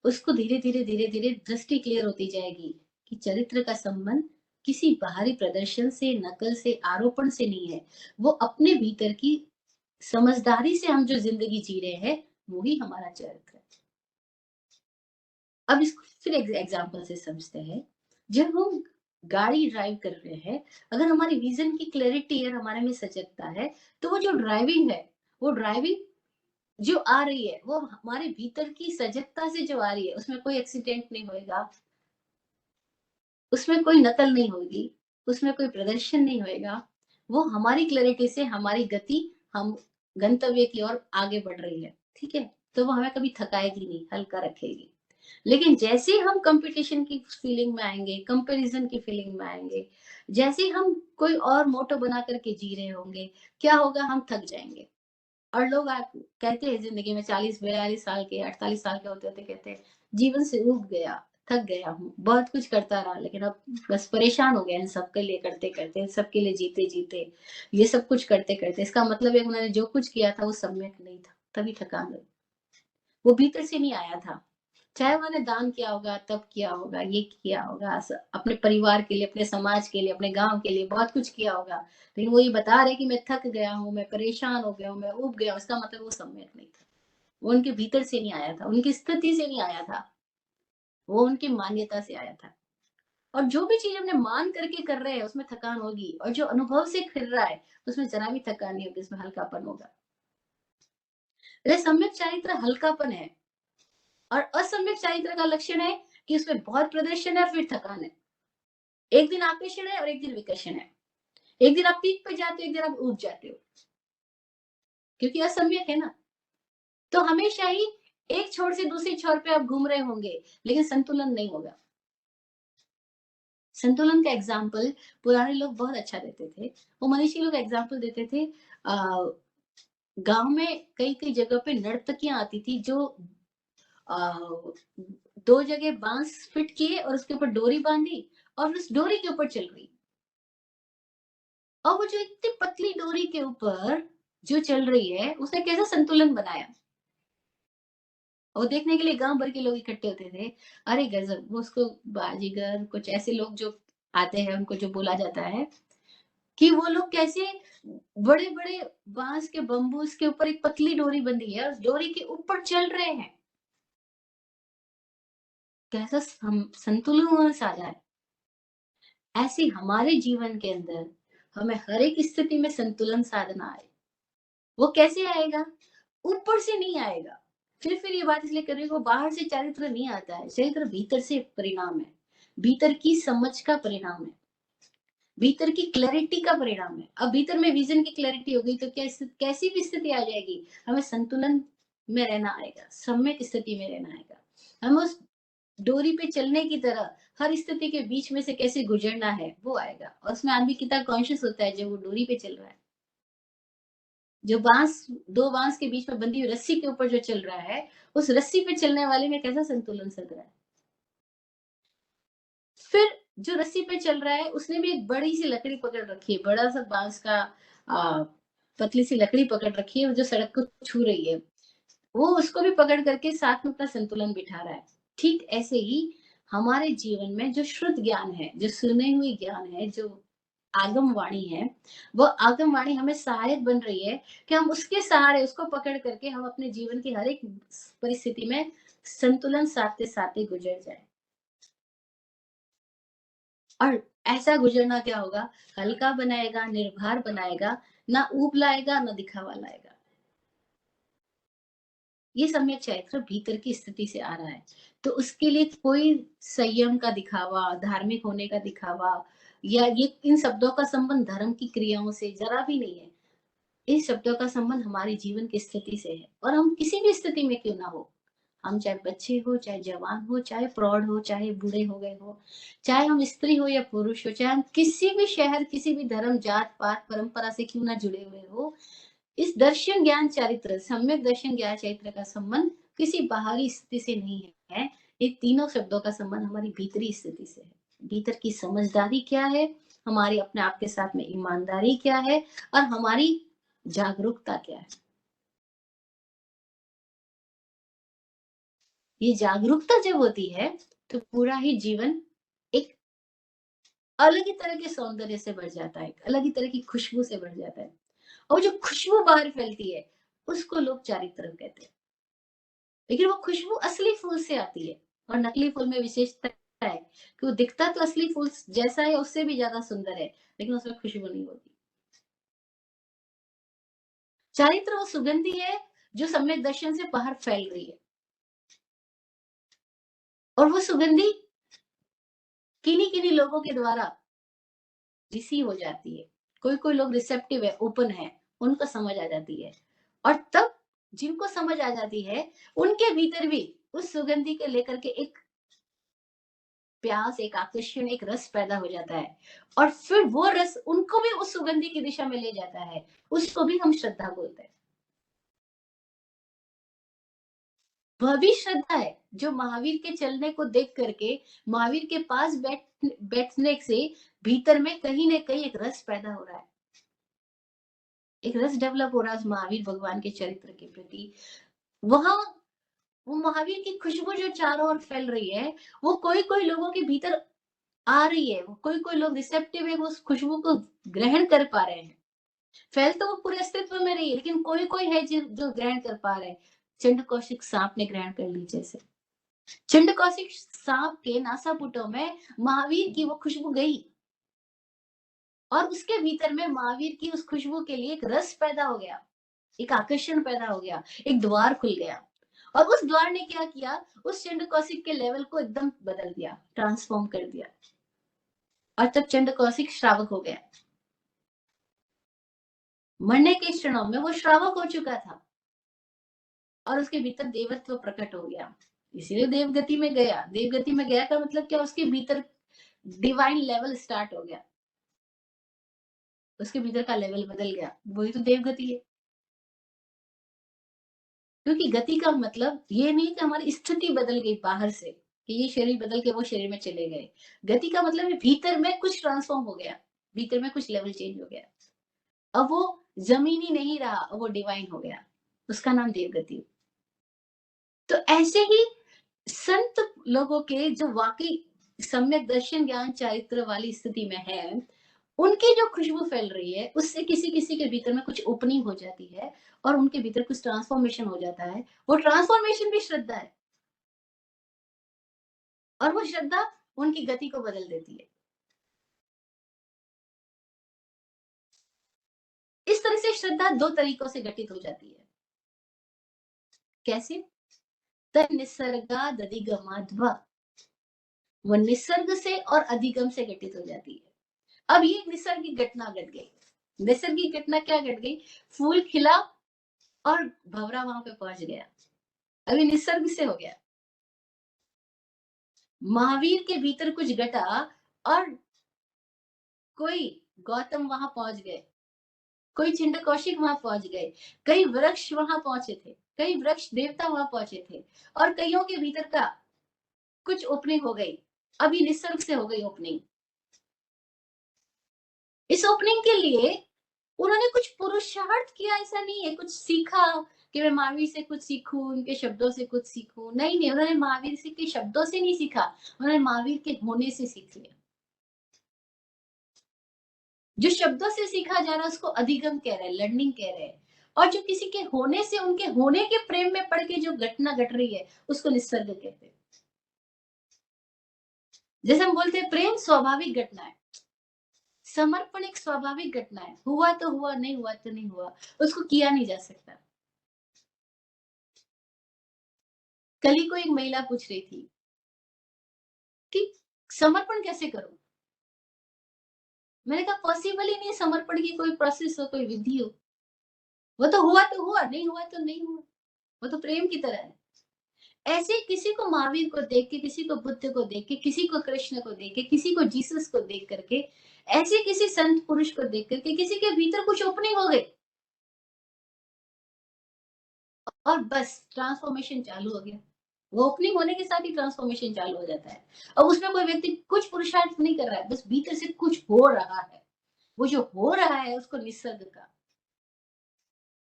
उसको धीरे-धीरे दृष्टि क्लियर होती जाएगी कि चरित्र का संबंध किसी बाहरी प्रदर्शन से, नकल से, आरोपण से नहीं है। वो अपने भीतर की समझदारी से हम जो ज़िंदगी जी रहे हैं, वो ही हमारा चरित्र है। अब इसको फिर एग्ज़ाम्पल से समझते हैं। जब हम गाड़ी ड्राइव कर रहे हैं, अगर हमारी विज़न की क्लैरिटी अगर हमारे में सजगता है, तो वो जो ड्राइविंग है, वो ड्राइविंग जो आ रही है, वो हमारे भीतर की सजगता से जो आ रही है, उसमें कोई एक्सीडेंट नहीं होएगा, उसमें कोई नकल नहीं होगी, उसमें कोई प्रदर्शन नहीं होएगा। वो हमारी क्लैरिटी से हमारी गति हम गंतव्य की ओर आगे बढ़ रही है, ठीक है? तो वो हमें कभी थकाएगी नहीं, हल्का रखेगी। लेकिन जैसे ही हम कंपटीशन की फीलिंग में आएँगे, कंपैरिज़न की फीलिंग में आएँगे, जैसे ही हम कोई और मोटो बना कर के जी रहे होंगे, क्या होगा? हम थक जाएँगे। और लोग कहते हैं ज़िंदगी में 40-42 साल के, 48 साल के होते-होते कहते हैं, जीवन से ऊब गया, थक गया हूँ, बहुत कुछ करता रहा लेकिन अब बस परेशान हो गया इन सबके लिए करते-करते, सबके लिए जीते-जीते, ये सब कुछ करते-करते। इसका मतलब है उन्होंने जो कुछ किया था वो सम्यक नहीं था, तभी थकान हुई। वो भीतर से नहीं आया था। चाहे उन्होंने दान किया होगा, तप किया होगा, ये किया होगा, अपने परिवार के लिए, अपने समाज के लिए, अपने गाँव के लिए बहुत कुछ किया होगा। लेकिन वो ये बता रहे हैं कि मैं थक गया हूँ, मैं परेशान हो गया हूँ, मैं ऊब गया हूँ, इसका मतलब वो सम्यक नहीं था। वो उनके भीतर से नहीं आया था, उनकी स्थिति से नहीं आया था, वो उनकी मान्यता से आया था। और जो भी चीज़ हमने मान करके कर रहे हैं, उसमें थकान होगी और जो अनुभव से फिर रहा है, उसमें ज़रा भी थकान नहीं होगी, उसमें हल्कापन होगा। इसलिए सम्यक चारित्र हल्कापन है और असम्यक चारित्र का लक्षण है कि उसमें बहुत प्रदर्शन है, फिर थकान है। एक दिन आकर्षण है और एक दिन विकर्षण है। एक दिन आप पीक पे जाते हो, एक दिन आप ऊब जाते हो, क्योंकि असम्यक है ना। तो हमेशा ही एक छोर से दूसरे छोर पे आप घूम रहे होंगे, लेकिन संतुलन नहीं होगा। संतुलन का एग्ज़ाम्पल पुराने लोग बहुत अच्छा देते थे। वो मनीषी लोग एग्ज़ाम्पल देते थे अ, गाँव में कई-कई जगह पे नर्तकियाँ आती थी जो अ, 2 जगह बाँस फिट किए और उसके ऊपर डोरी बाँधी और उस डोरी के ऊपर चल रही। और वो जो इतनी पतली डोरी के ऊपर जो चल रही है, उसने कैसा संतुलन बनाया? और देखने के लिए गाँव भर के लोग इकट्ठे होते थे। अरे गज़ब! वो उसको बाजीगर कुछ ऐसे लोग जो आते हैं, उनको जो बोला जाता है कि वो लोग कैसे बड़े-बड़े बाँस के बम्बूस के ऊपर एक पतली डोरी बंधी है, उस डोरी के ऊपर चल रहे हैं। कैसा संतुलन उन्होंने साधा है। ऐसे हमारे जीवन के अंदर हमें हर एक स्थिति में संतुलन साधना है। वो कैसे आएगा? ऊपर से नहीं आएगा। फिर ये बात इसलिए कर रही हूँ, वो बाहर से चरित्र नहीं आता है, चरित्र भीतर से परिणाम है। भीतर की समझ का परिणाम है। भीतर की क्लैरिटी का परिणाम है। अब भीतर में विज़न की क्लैरिटी हो गई तो कैसी भी स्थिति आ जाएगी, हमें संतुलन में रहना आएगा, सम्यक स्थिति में रहना आएगा। हमें उस डोरी पे चलने की तरह हर स्थिति के बीच में से कैसे गुजरना है, वो आएगा और उसमें आदमी कितना कॉन्शियस होता है जब वो डोरी पे चल रहा है। जो बाँस 2 बाँस के बीच में बंधी हुई रस्सी के ऊपर जो चल रहा है, उस रस्सी पे चलने वाले में कैसा संतुलन सध रहा है। फिर जो रस्सी पे चल रहा है, उसने भी एक बड़ी-सी लकड़ी पकड़ रखी है, बड़ा-सा बाँस का अ, पतली-सी लकड़ी पकड़ रखी है, जो सड़क को छू रही है। वो उसको भी पकड़ करके साथ में अपना संतुलन बिठा रहा है। ठीक ऐसे ही हमारे जीवन में जो शुद्ध ज्ञान है, जो सुने हुए ज्ञान है, जो आगम वाणी है, वो आगम वाणी हमें सहायक बन रही है कि हम उसके सहारे उसको पकड़ करके हम अपने जीवन की हर एक परिस्थिति में संतुलन साधते-साधते गुजर जाएँ। और ऐसा गुजरना क्या होगा? हल्का बनाएगा, निर्भर बनाएगा, ना ऊब लाएगा, ना दिखावा लाएगा। ये सम्यक चरित्र भीतर की स्थिति से आ रहा है। तो उसके लिए कोई संयम का दिखावा, धार्मिक होने का दिखावा, या ये इन शब्दों का संबंध धर्म की क्रियाओं से जरा भी नहीं है। इन शब्दों का संबंध हमारे जीवन की स्थिति से है, और हम किसी भी स्थिति में क्यों ना हो, हम चाहे बच्चे हो, चाहे जवान हो, चाहे प्रौढ़ हो, चाहे बूढ़े हो गए हो, चाहे हम स्त्री हो या पुरुष हो, चाहे हम किसी भी शहर, किसी भी धर्म, जात पात परंपरा से क्यों ना जुड़े हुए हो, इस दर्शन ज्ञान चारित्र, सम्यक दर्शन ज्ञान चारित्र का संबंध किसी बाहरी स्थिति से नहीं है। ये तीनों शब्दों का संबंध हमारी भीतरी स्थिति से है। भीतर की समझदारी क्या है, हमारी अपने आप के साथ में ईमानदारी क्या है, और हमारी जागरूकता क्या है। ये जागरूकता जब होती है, तो पूरा ही जीवन एक अलग ही तरह के सौंदर्य से भर जाता है, एक अलग ही तरह की खुशबू से भर जाता है। और जो खुशबू बाहर फैलती है, उसको लोग चारित्र कहते हैं। लेकिन वो खुशबू असली फूल से आती है, और नकली फूल में विशेषता है कि वो दिखता तो असली फूल जैसा है, उससे भी ज्यादा सुंदर है, लेकिन उसमें खुशबू नहीं होती। चारित्र वो सुगंधी है जो सम्यक दर्शन से बाहर फैल रही है, और वो सुगंधी किन्हीं किन्हीं लोगों के द्वारा रिसीव हो जाती है। कोई कोई लोग रिसेप्टिव है, ओपन है, उनको समझ आ जाती है। और तब जिनको समझ आ जाती है, उनके भीतर भी उस सुगंधी को लेकर के एक प्यास, एक आकर्षण, एक रस पैदा हो जाता है, और फिर वो रस उनको भी उस सुगंधी की दिशा में ले जाता है। उसको भी हम श्रद्धा बोलते हैं। वह भी श्रद्धा है जो महावीर के चलने को देख करके, महावीर के पास बैठने से भीतर में कहीं ना कहीं एक रस पैदा हो रहा है, एक रस डेवलप हो रहा है उस महावीर भगवान के चरित्र के प्रति। वहां वो महावीर की खुशबू जो चारों ओर फैल रही है, वो कोई कोई लोगों के भीतर आ रही है, वो कोई कोई लोग रिसेप्टिव है, वो उस खुशबू को ग्रहण कर पा रहे हैं। फैल तो वो पूरे अस्तित्व में रही है, लेकिन कोई कोई है जो ग्रहण कर पा रहे हैं। चंड कौशिक सांप ने ग्रहण कर ली जैसे। चंड कौशिक सांप के नासापुटों में महावीर की वो खुशबू गई, और उसके भीतर में महावीर की उस खुशबू के लिए एक रस पैदा हो गया, एक आकर्षण पैदा हो गया, एक द्वार खुल गया। और उस द्वार ने क्या किया, उस चंड कौशिक के लेवल को एकदम बदल दिया, ट्रांसफॉर्म कर दिया, और तब चंड कौशिक श्रावक हो गया। मरने के क्षणों में वो श्रावक हो चुका था, और उसके भीतर देवत्व प्रकट हो गया। इसीलिए देवगति में गया। देवगति में गया का मतलब क्या, उसके भीतर डिवाइन लेवल स्टार्ट हो गया, उसके भीतर का लेवल बदल गया, वही तो देवगति है। क्योंकि गति का मतलब ये नहीं कि हमारी स्थिति बदल गई बाहर से, कि ये शरीर बदल के वो शरीर में चले गए। गति का मतलब है भीतर में कुछ ट्रांसफॉर्म हो गया, भीतर में कुछ लेवल चेंज हो गया। अब वो जमीनी नहीं रहा, अब वो डिवाइन हो गया, उसका नाम देवगति। तो ऐसे ही संत लोगों के जो वाकई सम्यक दर्शन ज्ञान चारित्र वाली स्थिति में है, उनकी जो खुशबू फैल रही है, उससे किसी किसी के भीतर में कुछ ओपनिंग हो जाती है, और उनके भीतर कुछ ट्रांसफॉर्मेशन हो जाता है। वो ट्रांसफॉर्मेशन भी श्रद्धा है, और वो श्रद्धा उनकी गति को बदल देती है। इस तरह से श्रद्धा दो तरीकों से घटित हो जाती है। कैसे? तन्निसर्गाद अधिगमाध्वा, वो निसर्ग से और अधिगम से घटित हो जाती है। अब ये निसर्गिक घटना घट गई। नैसर्गिक घटना क्या घट गई? फूल खिला और भंवरा वहां पे पहुंच गया। अभी निसर्ग से हो गया। महावीर के भीतर कुछ घटा, और कोई गौतम वहां पहुंच गए, कोई चिंड कौशिक वहां पहुंच गए, कई वृक्ष वहां पहुंचे थे, कई वृक्ष देवता वहां पहुंचे थे, और कईयों के भीतर का कुछ ओपनिंग हो गई। अभी निसर्ग से हो गई ओपनिंग। इस ओपनिंग के लिए उन्होंने कुछ पुरुषार्थ किया ऐसा नहीं है, कुछ सीखा कि मैं महावीर से कुछ सीखूं, उनके शब्दों से कुछ सीखूं। नहीं नहीं, उन्होंने महावीर से के शब्दों से नहीं सीखा, उन्होंने महावीर के होने से सीख लिया। जो शब्दों से सीखा जा रहा है उसको अधिगम कह रहे हैं, लर्निंग कह रहे हैं। और जो किसी के होने से, उनके होने के प्रेम में पड़ के जो घटना घट रही है, उसको निसर्ग कहते हैं। जैसे हम बोलते हैं प्रेम स्वाभाविक घटना है, समर्पण एक स्वाभाविक घटना है, हुआ तो हुआ, नहीं हुआ तो नहीं हुआ, उसको किया नहीं जा सकता। कल ही को एक महिला पूछ रही थी कि समर्पण कैसे करूं, मैंने कहा पॉसिबल ही नहीं है समर्पण की कोई प्रोसेस हो, कोई विधि हो। वो तो हुआ, नहीं हुआ तो नहीं हुआ। वो तो प्रेम की तरह है। ऐसे किसी को महावीर को देख के, किसी को बुद्ध को देख के, किसी को कृष्ण को देख के, किसी को जीसस को देख करके, ऐसे किसी संत पुरुष को देख करके किसी के भीतर कुछ ओपनिंग हो गई और बस ट्रांसफॉर्मेशन चालू हो गया। वो ओपनिंग होने के साथ ही ट्रांसफॉर्मेशन चालू हो जाता है। अब उसमें कोई व्यक्ति कुछ पुरुषार्थ नहीं कर रहा है, बस भीतर से कुछ हो रहा है। वो जो हो रहा है उसको निसर्ग का,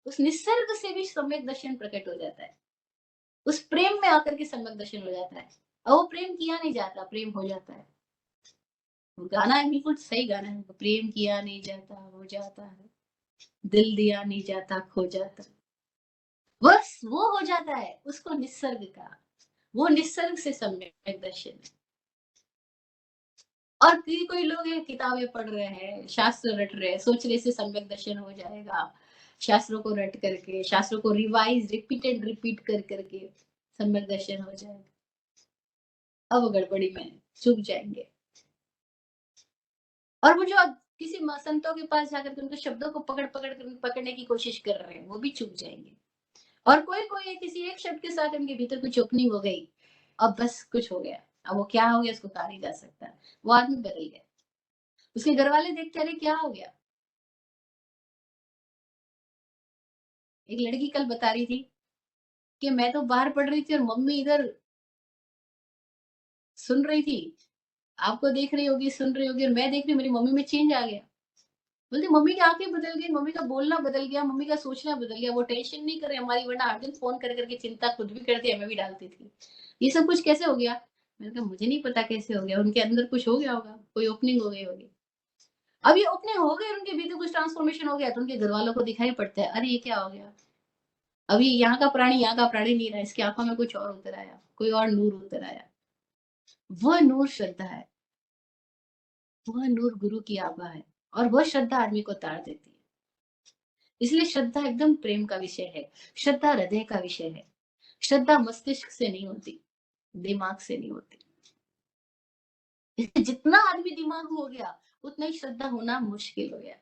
उस निसर्ग से भी सम्यक दर्शन प्रकट हो जाता है। उस प्रेम में आकर के सम्यक दर्शन हो जाता है। और वो प्रेम किया नहीं जाता, प्रेम हो जाता है। वो गाना है, बिल्कुल सही गाना है। प्रेम किया नहीं जाता, हो जाता है। दिल दिया नहीं जाता, खो जाता है। बस वो हो जाता है, उसको निसर्ग का, वो निसर्ग से सम्यक दर्शन है। और कोई लोग हैं किताबें पढ़ रहे हैं, शास्त्र रट रहे हैं, सोच रहे से सम्यक दर्शन हो जाएगा। शास्त्रों को रट करके, शास्त्रों को रिवाइज रिपीट कर करके सम्यक दर्शन हो जाएगा। अब वो गड़बड़ी में चूक जाएंगे। और वो जो किसी संतों के पास जाकर के उनके शब्दों को पकड़ने की कोशिश कर रहे हैं, वो भी चूक जाएंगे। और कोई किसी एक शब्द के साथ उनके भीतर कुछ ओपनिंग हो गई, अब बस कुछ हो गया। अब वो क्या हो गया उसको कहा नहीं जा सकता। वो आदमी बदल गया। उसके घर वाले देखते अरे क्या हो गया। एक लड़की कल बता रही थी कि मैं तो बाहर पढ़ रही थी और मम्मी इधर सुन रही थी, आपको देख रही होगी, सुन रही होगी, और मैं देख रही हूँ मेरी मम्मी में चेंज आ गया। बोलती मम्मी की आंखें बदल गई, मम्मी का बोलना बदल गया, मम्मी का सोचना बदल गया। वो टेंशन नहीं करे हमारी, वरना हर दिन फोन कर करके चिंता खुद भी करती हमें भी डालती थी। ये सब कुछ कैसे हो गया। मैंने कहा मुझे नहीं पता कैसे हो गया, उनके अंदर कुछ हो गया होगा, कोई ओपनिंग हो गई होगी। अब ये ओपनिंग हो गई, उनके भीतर कुछ ट्रांसफॉर्मेशन हो गया तो उनके घर वालों को दिखाई पड़ता है, अरे ये क्या हो गया। अभी यहाँ का प्राणी नहीं रहा, इसकी आंखों में कुछ और उतर आया, कोई और नूर उतर आया। वह नूर श्रद्धा है, वह नूर गुरु की आभा है। और वह श्रद्धा आदमी को तार देती है। इसलिए श्रद्धा एकदम प्रेम का विषय है। श्रद्धा हृदय का विषय है। श्रद्धा मस्तिष्क से नहीं होती, दिमाग से नहीं होती। इसलिए जितना आदमी दिमाग हो गया उतना ही श्रद्धा होना मुश्किल हो गया।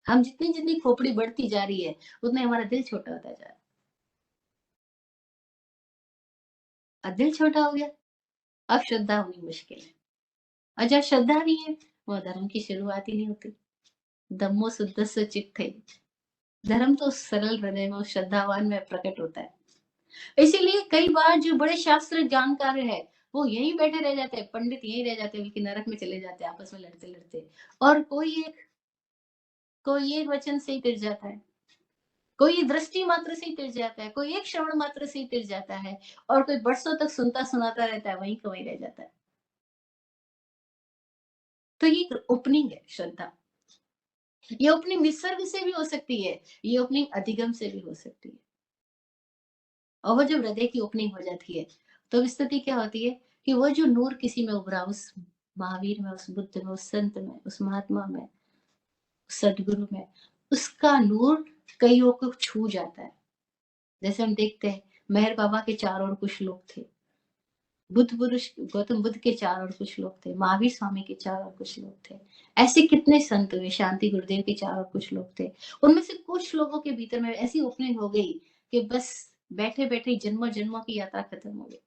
हम जितनी जितनी खोपड़ी बढ़ती जा रही है उतना हमारा दिल छोटा होता जा रहा है। और दिल छोटा हो गया, अब श्रद्धा होनी मुश्किल है। और जब श्रद्धा नहीं है, वह धर्म की शुरुआत ही नहीं होती। धम्मो शुद्धस्य चित्ते, धर्म तो सरल हृदय में, श्रद्धावान में प्रकट होता है। इसीलिए कई बार जो बड़े शास्त्र जानकार है वो यहीं बैठे रह जाते हैं, पंडित यहीं रह जाते हैं, बल्कि नरक में चले जाते हैं आपस में लड़ते लड़ते। और कोई एक वचन से ही तिर जाता है, कोई दृष्टि मात्र से ही तिर जाता है, कोई एक श्रवण मात्र से ही तिर जाता है, और कोई बरसों तक सुनता सुनाता रहता है, वहीं का वहीं रह जाता है। तो ये ओपनिंग है श्रद्धा। ये ओपनिंग निसर्ग से भी हो सकती है, ये ओपनिंग अधिगम से भी हो सकती है। और वो जब हृदय की ओपनिंग हो जाती है तो स्थिति क्या होती है कि वो जो नूर किसी में उभरा, उस महावीर में, उस बुद्ध में, उस संत में, उस महात्मा में, उस सदगुरु में, उसका नूर कईयों को छू जाता है। जैसे हम देखते हैं मेहर बाबा के चार और कुछ लोग थे, बुद्ध पुरुष गौतम बुद्ध के चार और कुछ लोग थे, महावीर स्वामी के चार और कुछ लोग थे। ऐसे कितने संत हुए, शांति गुरुदेव के चार और कुछ लोग थे। उनमें से कुछ लोगों के भीतर में ऐसी ओपनिंग हो गई कि बस बैठे बैठे जन्मों जन्मों की यात्रा खत्म हो गई।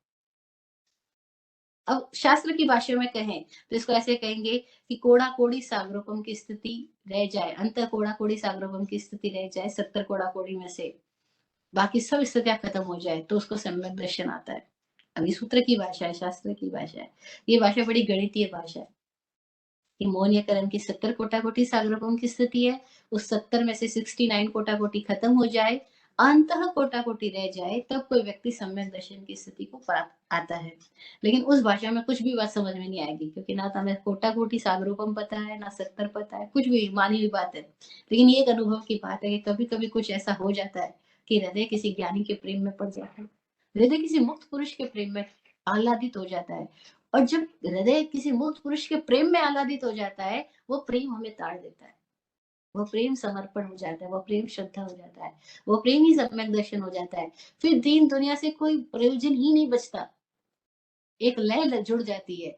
अब शास्त्र की भाषा में कहें तो इसको ऐसे कहेंगे कि कोड़ा कोड़ी सागरोपम की स्थिति रह जाए, अंतर कोड़ा कोड़ी सागरोपम की स्थिति रह जाए, 70 कोड़ा कोड़ी में से बाकी सब स्थितियां खत्म हो जाए तो उसको सम्यक दर्शन आता है। अभी सूत्र की भाषा है, शास्त्र की भाषा है। ये भाषा बड़ी गणितीय भाषा है कि मौन्यकरण की 70 कोटा कोटि सागरोपम की स्थिति है, उस 70 में से 69 कोटा कोटि खत्म हो जाए, अंत कोटा कोटि रह जाए, तब कोई व्यक्ति सम्यक दर्शन की स्थिति को प्राप्त आता है। लेकिन उस भाषा में कुछ भी बात समझ में नहीं आएगी, क्योंकि ना तो हमें कोटा कोटि सागरोपम पता है, ना 70 पता है, कुछ भी मानी हुई बात है। लेकिन ये एक अनुभव की बात है कि कभी कभी कुछ ऐसा हो जाता है कि हृदय किसी ज्ञानी के प्रेम में पड़ जाता है, हृदय किसी मुक्त पुरुष के प्रेम में आह्लादित हो जाता है। और जब हृदय किसी मुक्त पुरुष के प्रेम में आह्लादित हो जाता है, वो प्रेम हमें ताड़ देता है, वो प्रेम समर्पण हो जाता है, वो प्रेम श्रद्धा हो जाता है, वो प्रेम ही सम्यक दर्शन हो जाता है। फिर दीन दुनिया से कोई प्रयोजन ही नहीं बचता, एक लय जुड़ जाती है।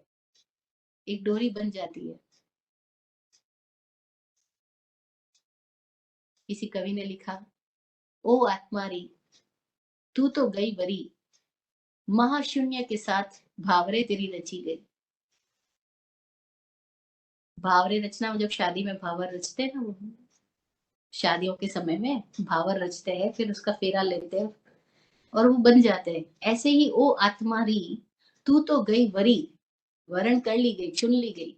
एक डोरी बन जाती है। किसी कवि ने लिखा, ओ आत्मारी तू तो गई बरी, महाशून्य के साथ भावरे तेरी रची गई। भावरे रचना, जब शादी में भावर रचते हैं ना, वो शादियों के समय में भावर रचते हैं, फिर उसका फेरा लेते हैं और वो बन जाते हैं। ऐसे ही ओ आत्मा री, तू तो गई वरी, वरण कर ली गई, चुन ली गई।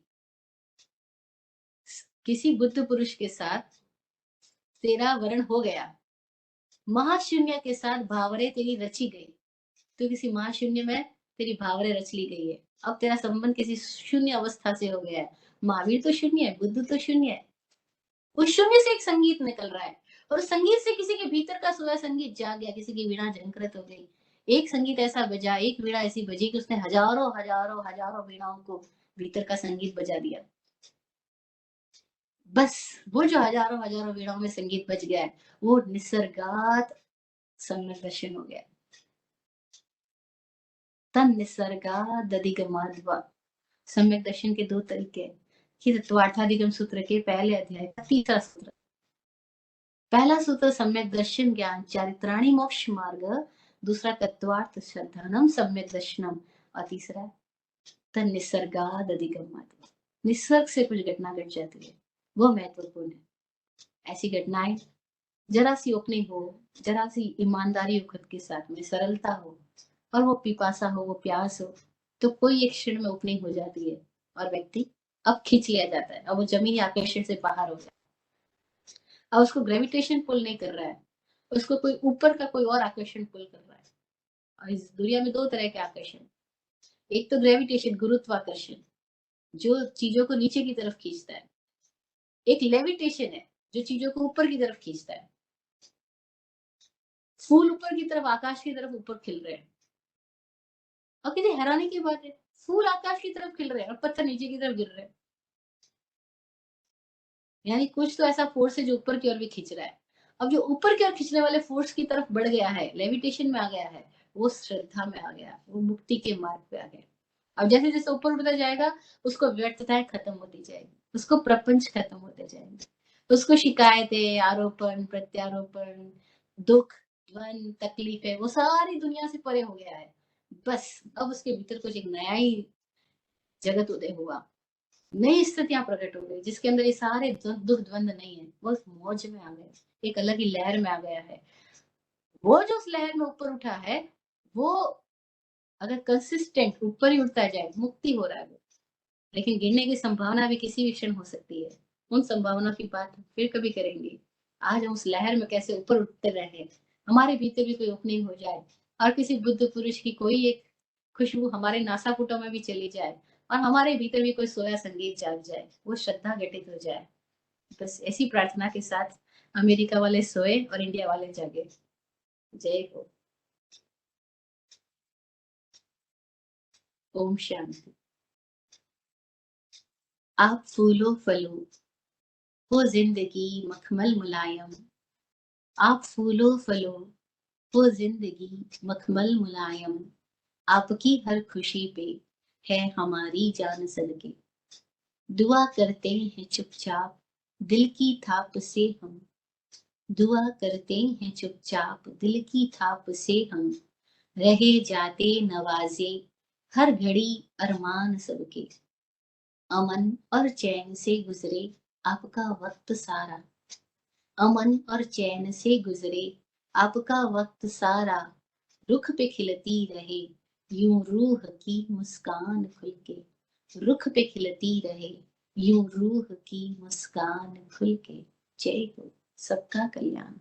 किसी बुद्ध पुरुष के साथ तेरा वरण हो गया, महाशून्य के साथ भावरे तेरी रची गई। तो किसी महाशून्य में तेरी भावरे रच ली गई है। अब तेरा संबंध किसी शून्य अवस्था से हो गया है। महावीर तो शून्य है, बुद्ध तो शून्य है। उस शून्य से एक संगीत निकल रहा है, और संगीत से किसी के भीतर का सोया संगीत जाग गया, किसी की वीणा झंकृत हो गई। एक संगीत ऐसा बजा, एक वीणा ऐसी बजी कि उसने हजारों हजारों हजारों वीणाओं को भीतर का संगीत बजा दिया। बस वो जो हजारों हजारों वीणाओं में संगीत बज गया है, वो निसर्गात सम्यक दर्शन हो गया। तन निसर्गात दधिगमाद्वा। सम्यक दर्शन के दो तरीके हैं। कि तत्वार्थाधिगम सूत्र के पहले अध्याय का तीसरा सूत्र। पहला सूत्र सम्यक दर्शन ज्ञान चारित्राणी मोक्ष मार्ग, दूसरा तत्वार्थ श्रद्धानम सम्यक दर्शनम, और तीसरा तन निसर्गाद अधिगमात्। निसर्ग से कुछ घटना घट जाती है, वो महत्वपूर्ण है। ऐसी घटनाएं जरा सी ओपनिंग हो, जरा सी ईमानदारी हो खुद के साथ में, सरलता हो, और वो पिपासा हो, वो प्यास हो, तो कोई एक क्षण में ओपनिंग हो जाती है और व्यक्ति अब खींच लिया जाता है। अब वो जमीनी आकर्षण से बाहर हो जाता है। अब उसको ग्रेविटेशन पुल नहीं कर रहा है, उसको कोई ऊपर का कोई और आकर्षण पुल कर रहा है। और इस दुनिया में दो तरह के आकर्षण, एक तो ग्रेविटेशन गुरुत्वाकर्षण जो चीजों को नीचे की तरफ खींचता है, एक लेविटेशन है जो चीजों को ऊपर की तरफ खींचता है। फूल ऊपर की तरफ, आकाश की तरफ ऊपर खिल रहे हैं, और कितनी हैरानी की बात है, फूल आकाश की तरफ खिल रहे हैं और पत्थर नीचे की तरफ गिर रहे हैं। यानी कुछ तो ऐसा फोर्स है जो ऊपर की ओर भी खींच रहा है। अब जो ऊपर की ओर खींचने वाले फोर्स की तरफ बढ़ गया है, लेविटेशन में आ गया है, वो श्रद्धा में आ गया, वो मुक्ति के मार्ग पे आ गया। अब जैसे जैसे ऊपर उठता जाएगा, उसको व्यर्थताएं खत्म होती जाएगी, उसको प्रपंच खत्म होते जाएंगे, उसको शिकायतें, आरोपण प्रत्यारोपण, दुख, द्वंद, तकलीफें, वो सारी दुनिया से परे हो गया है। बस अब उसके भीतर कुछ एक नया ही जगत उदय हुआ, नई स्थितियां प्रकट हो गई, जिसके अंदर ये सारे दुख द्वंद नहीं है, वो मौज में आ गए, एक अलग ही लहर में आ गया है। वो जो उस लहर में ऊपर उठा है, वो अगर कंसिस्टेंट ऊपर ही उठता जाए, मुक्ति हो रहा है वो। लेकिन गिरने की संभावना भी किसी भी क्षण हो सकती है। उन संभावना की बात फिर कभी करेंगे। आज हम उस लहर में कैसे ऊपर उठते रहे, हमारे भीतर भी कोई ओपनिंग हो जाए, और किसी बुद्ध पुरुष की कोई एक खुशबू हमारे नासापुटों में भी चली जाए, और हमारे भीतर भी कोई सोया संगीत जाग जाए, वो श्रद्धा घटित हो जाए। बस ऐसी प्रार्थना के साथ अमेरिका वाले सोए और इंडिया वाले जागे। जय हो। ओम शांति। आप फूलो फलो हो जिंदगी मखमल मुलायम, आप फूलो फलो हो जिंदगी मखमल मुलायम, आपकी हर खुशी पे है हमारी जान सदके, दुआ करते हैं चुपचाप दिल की थाप से हम, दुआ करते हैं चुपचाप दिल की थाप से हम, रहे जाते नवाजे हर घड़ी अरमान सबके, अमन और चैन से गुजरे आपका वक्त सारा, अमन और चैन से गुजरे आपका वक्त सारा, रुख पे खिलती रहे यूं रूह की मुस्कान खुल के, रुख पे खिलती रहे यूं रूह की मुस्कान खुल के। जय हो। सबका कल्याण।